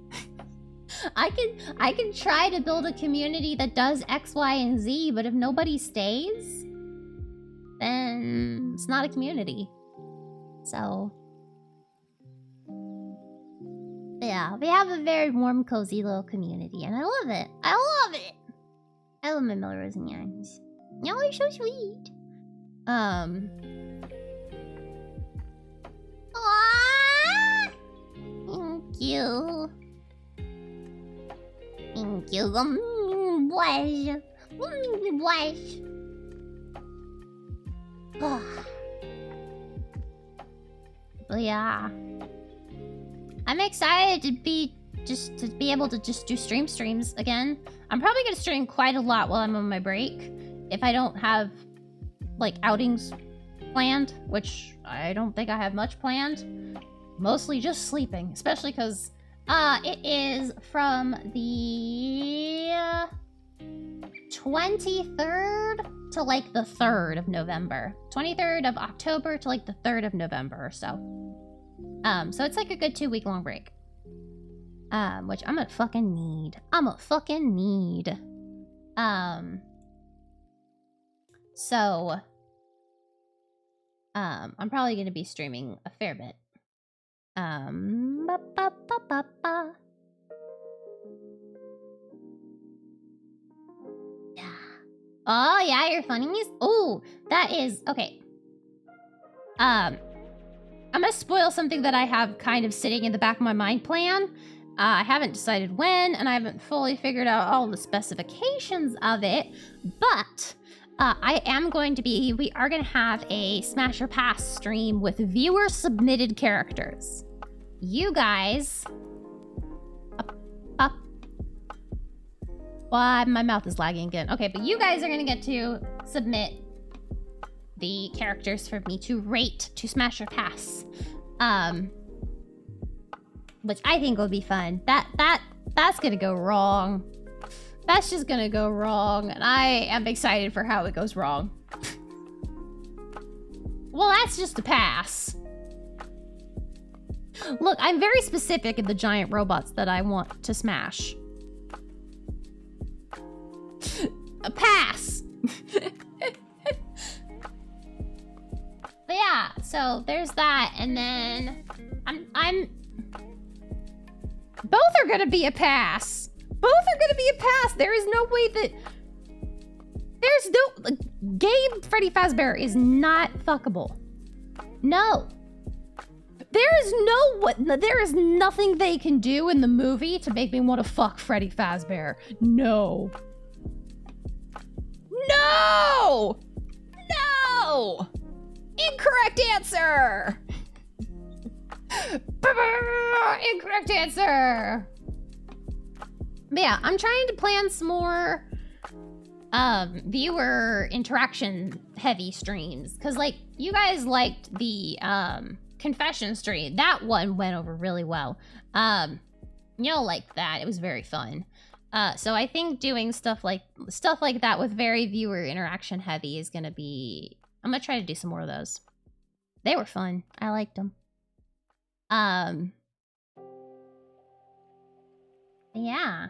I can try to build a community that does X, Y, and Z, but if nobody stays, then it's not a community. So yeah, we have a very warm, cozy little community, and I love it. I love my Melrose and Yarns. Y'all are so sweet. Aww. Thank you. Blush. But yeah, I'm excited to be able to just do streams again. I'm probably gonna stream quite a lot while I'm on my break if I don't have like outings planned, which I don't think I have much planned. Mostly just sleeping, especially because it is from the 23rd to like the 3rd of November. 23rd of October to like the 3rd of November or so. So it's like a good 2-week long break. Which I'm gonna fucking need. I'm probably gonna be streaming a fair bit. Yeah. Oh yeah, your funnies? Oh, that is okay. I'm gonna spoil something that I have kind of sitting in the back of my mind plan. I haven't decided when, and I haven't fully figured out all the specifications of it, but we are going to have a Smash or Pass stream with viewer-submitted characters. You guys... Well, my mouth is lagging again. Okay, but you guys are going to get to submit the characters for me to rate to Smash or Pass. Which I think will be fun. That's gonna go wrong. That's just gonna go wrong, and I am excited for how it goes wrong. Well, that's just a pass. Look, I'm very specific in the giant robots that I want to smash. A pass! But yeah, so there's that, and then both are gonna be a pass. Both are gonna be a pass. There is no way that... Game Freddy Fazbear is not fuckable. No. There is nothing they can do in the movie to make me want to fuck Freddy Fazbear. No. No! No! Incorrect answer! Incorrect answer! But yeah, I'm trying to plan some more viewer interaction heavy streams. Cause like, you guys liked the confession stream. That one went over really well. Y'all liked that. It was very fun. So I think doing stuff like that with very viewer interaction heavy is gonna be... I'm gonna try to do some more of those. They were fun. I liked them. Yeah.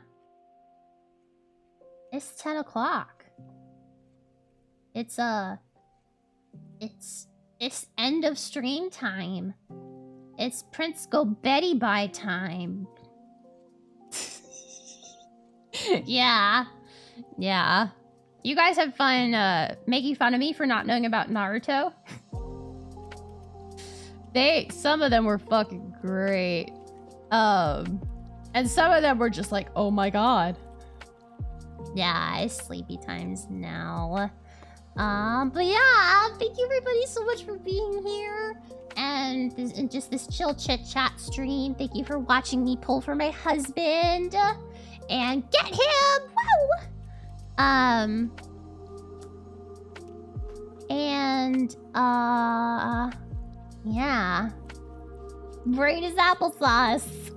It's 10 o'clock. It's end of stream time. It's Prince Go Betty Bye time. Yeah. Yeah. You guys have fun making fun of me for not knowing about Naruto? Some of them were fucking great. And some of them were just like, oh my god. Yeah, it's sleepy times now. But yeah, thank you everybody so much for being here. And just this chill chit chat stream. Thank you for watching me pull for my husband. And get him! Woo! Yeah. Brain is applesauce.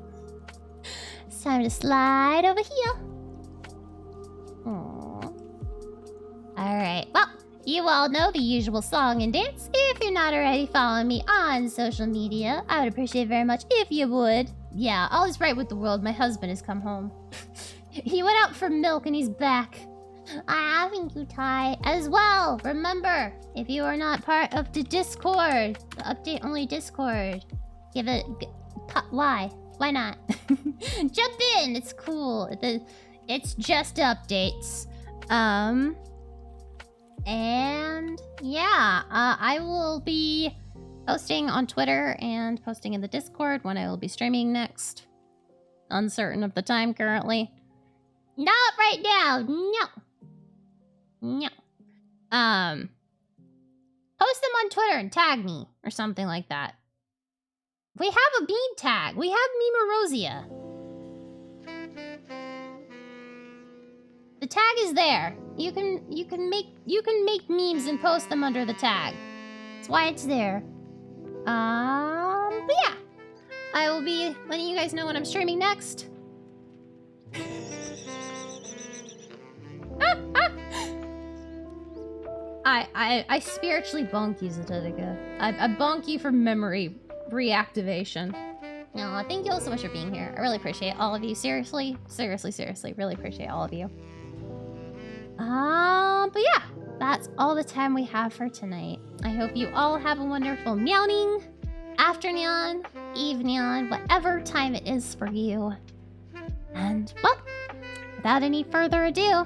It's time to slide over here. Aww. Alright, well, you all know the usual song and dance. If you're not already following me on social media, I would appreciate very much if you would. Yeah, all is right with the world. My husband has come home. He went out for milk and he's back. Thank you, Ty. As well, remember, if you are not part of the Discord, the update-only Discord, give it... Why? Why not? Jump in! It's cool. It's just updates. And yeah, I will be posting on Twitter and posting in the Discord when I will be streaming next. Uncertain of the time currently. Not right now. No. No. Post them on Twitter and tag me or something like that. We have a bean tag. We have Mimorosia. The tag is there. You can make memes and post them under the tag. That's why it's there. But yeah. I will be letting you guys know when I'm streaming next. I spiritually bonk you, Zatotica. I bonk you for memory reactivation. No, thank you all so much for being here. I really appreciate all of you. Seriously, really appreciate all of you. But yeah, that's all the time we have for tonight. I hope you all have a wonderful meowing, afternoon, evening, whatever time it is for you. And, well, without any further ado,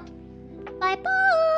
bye-bye!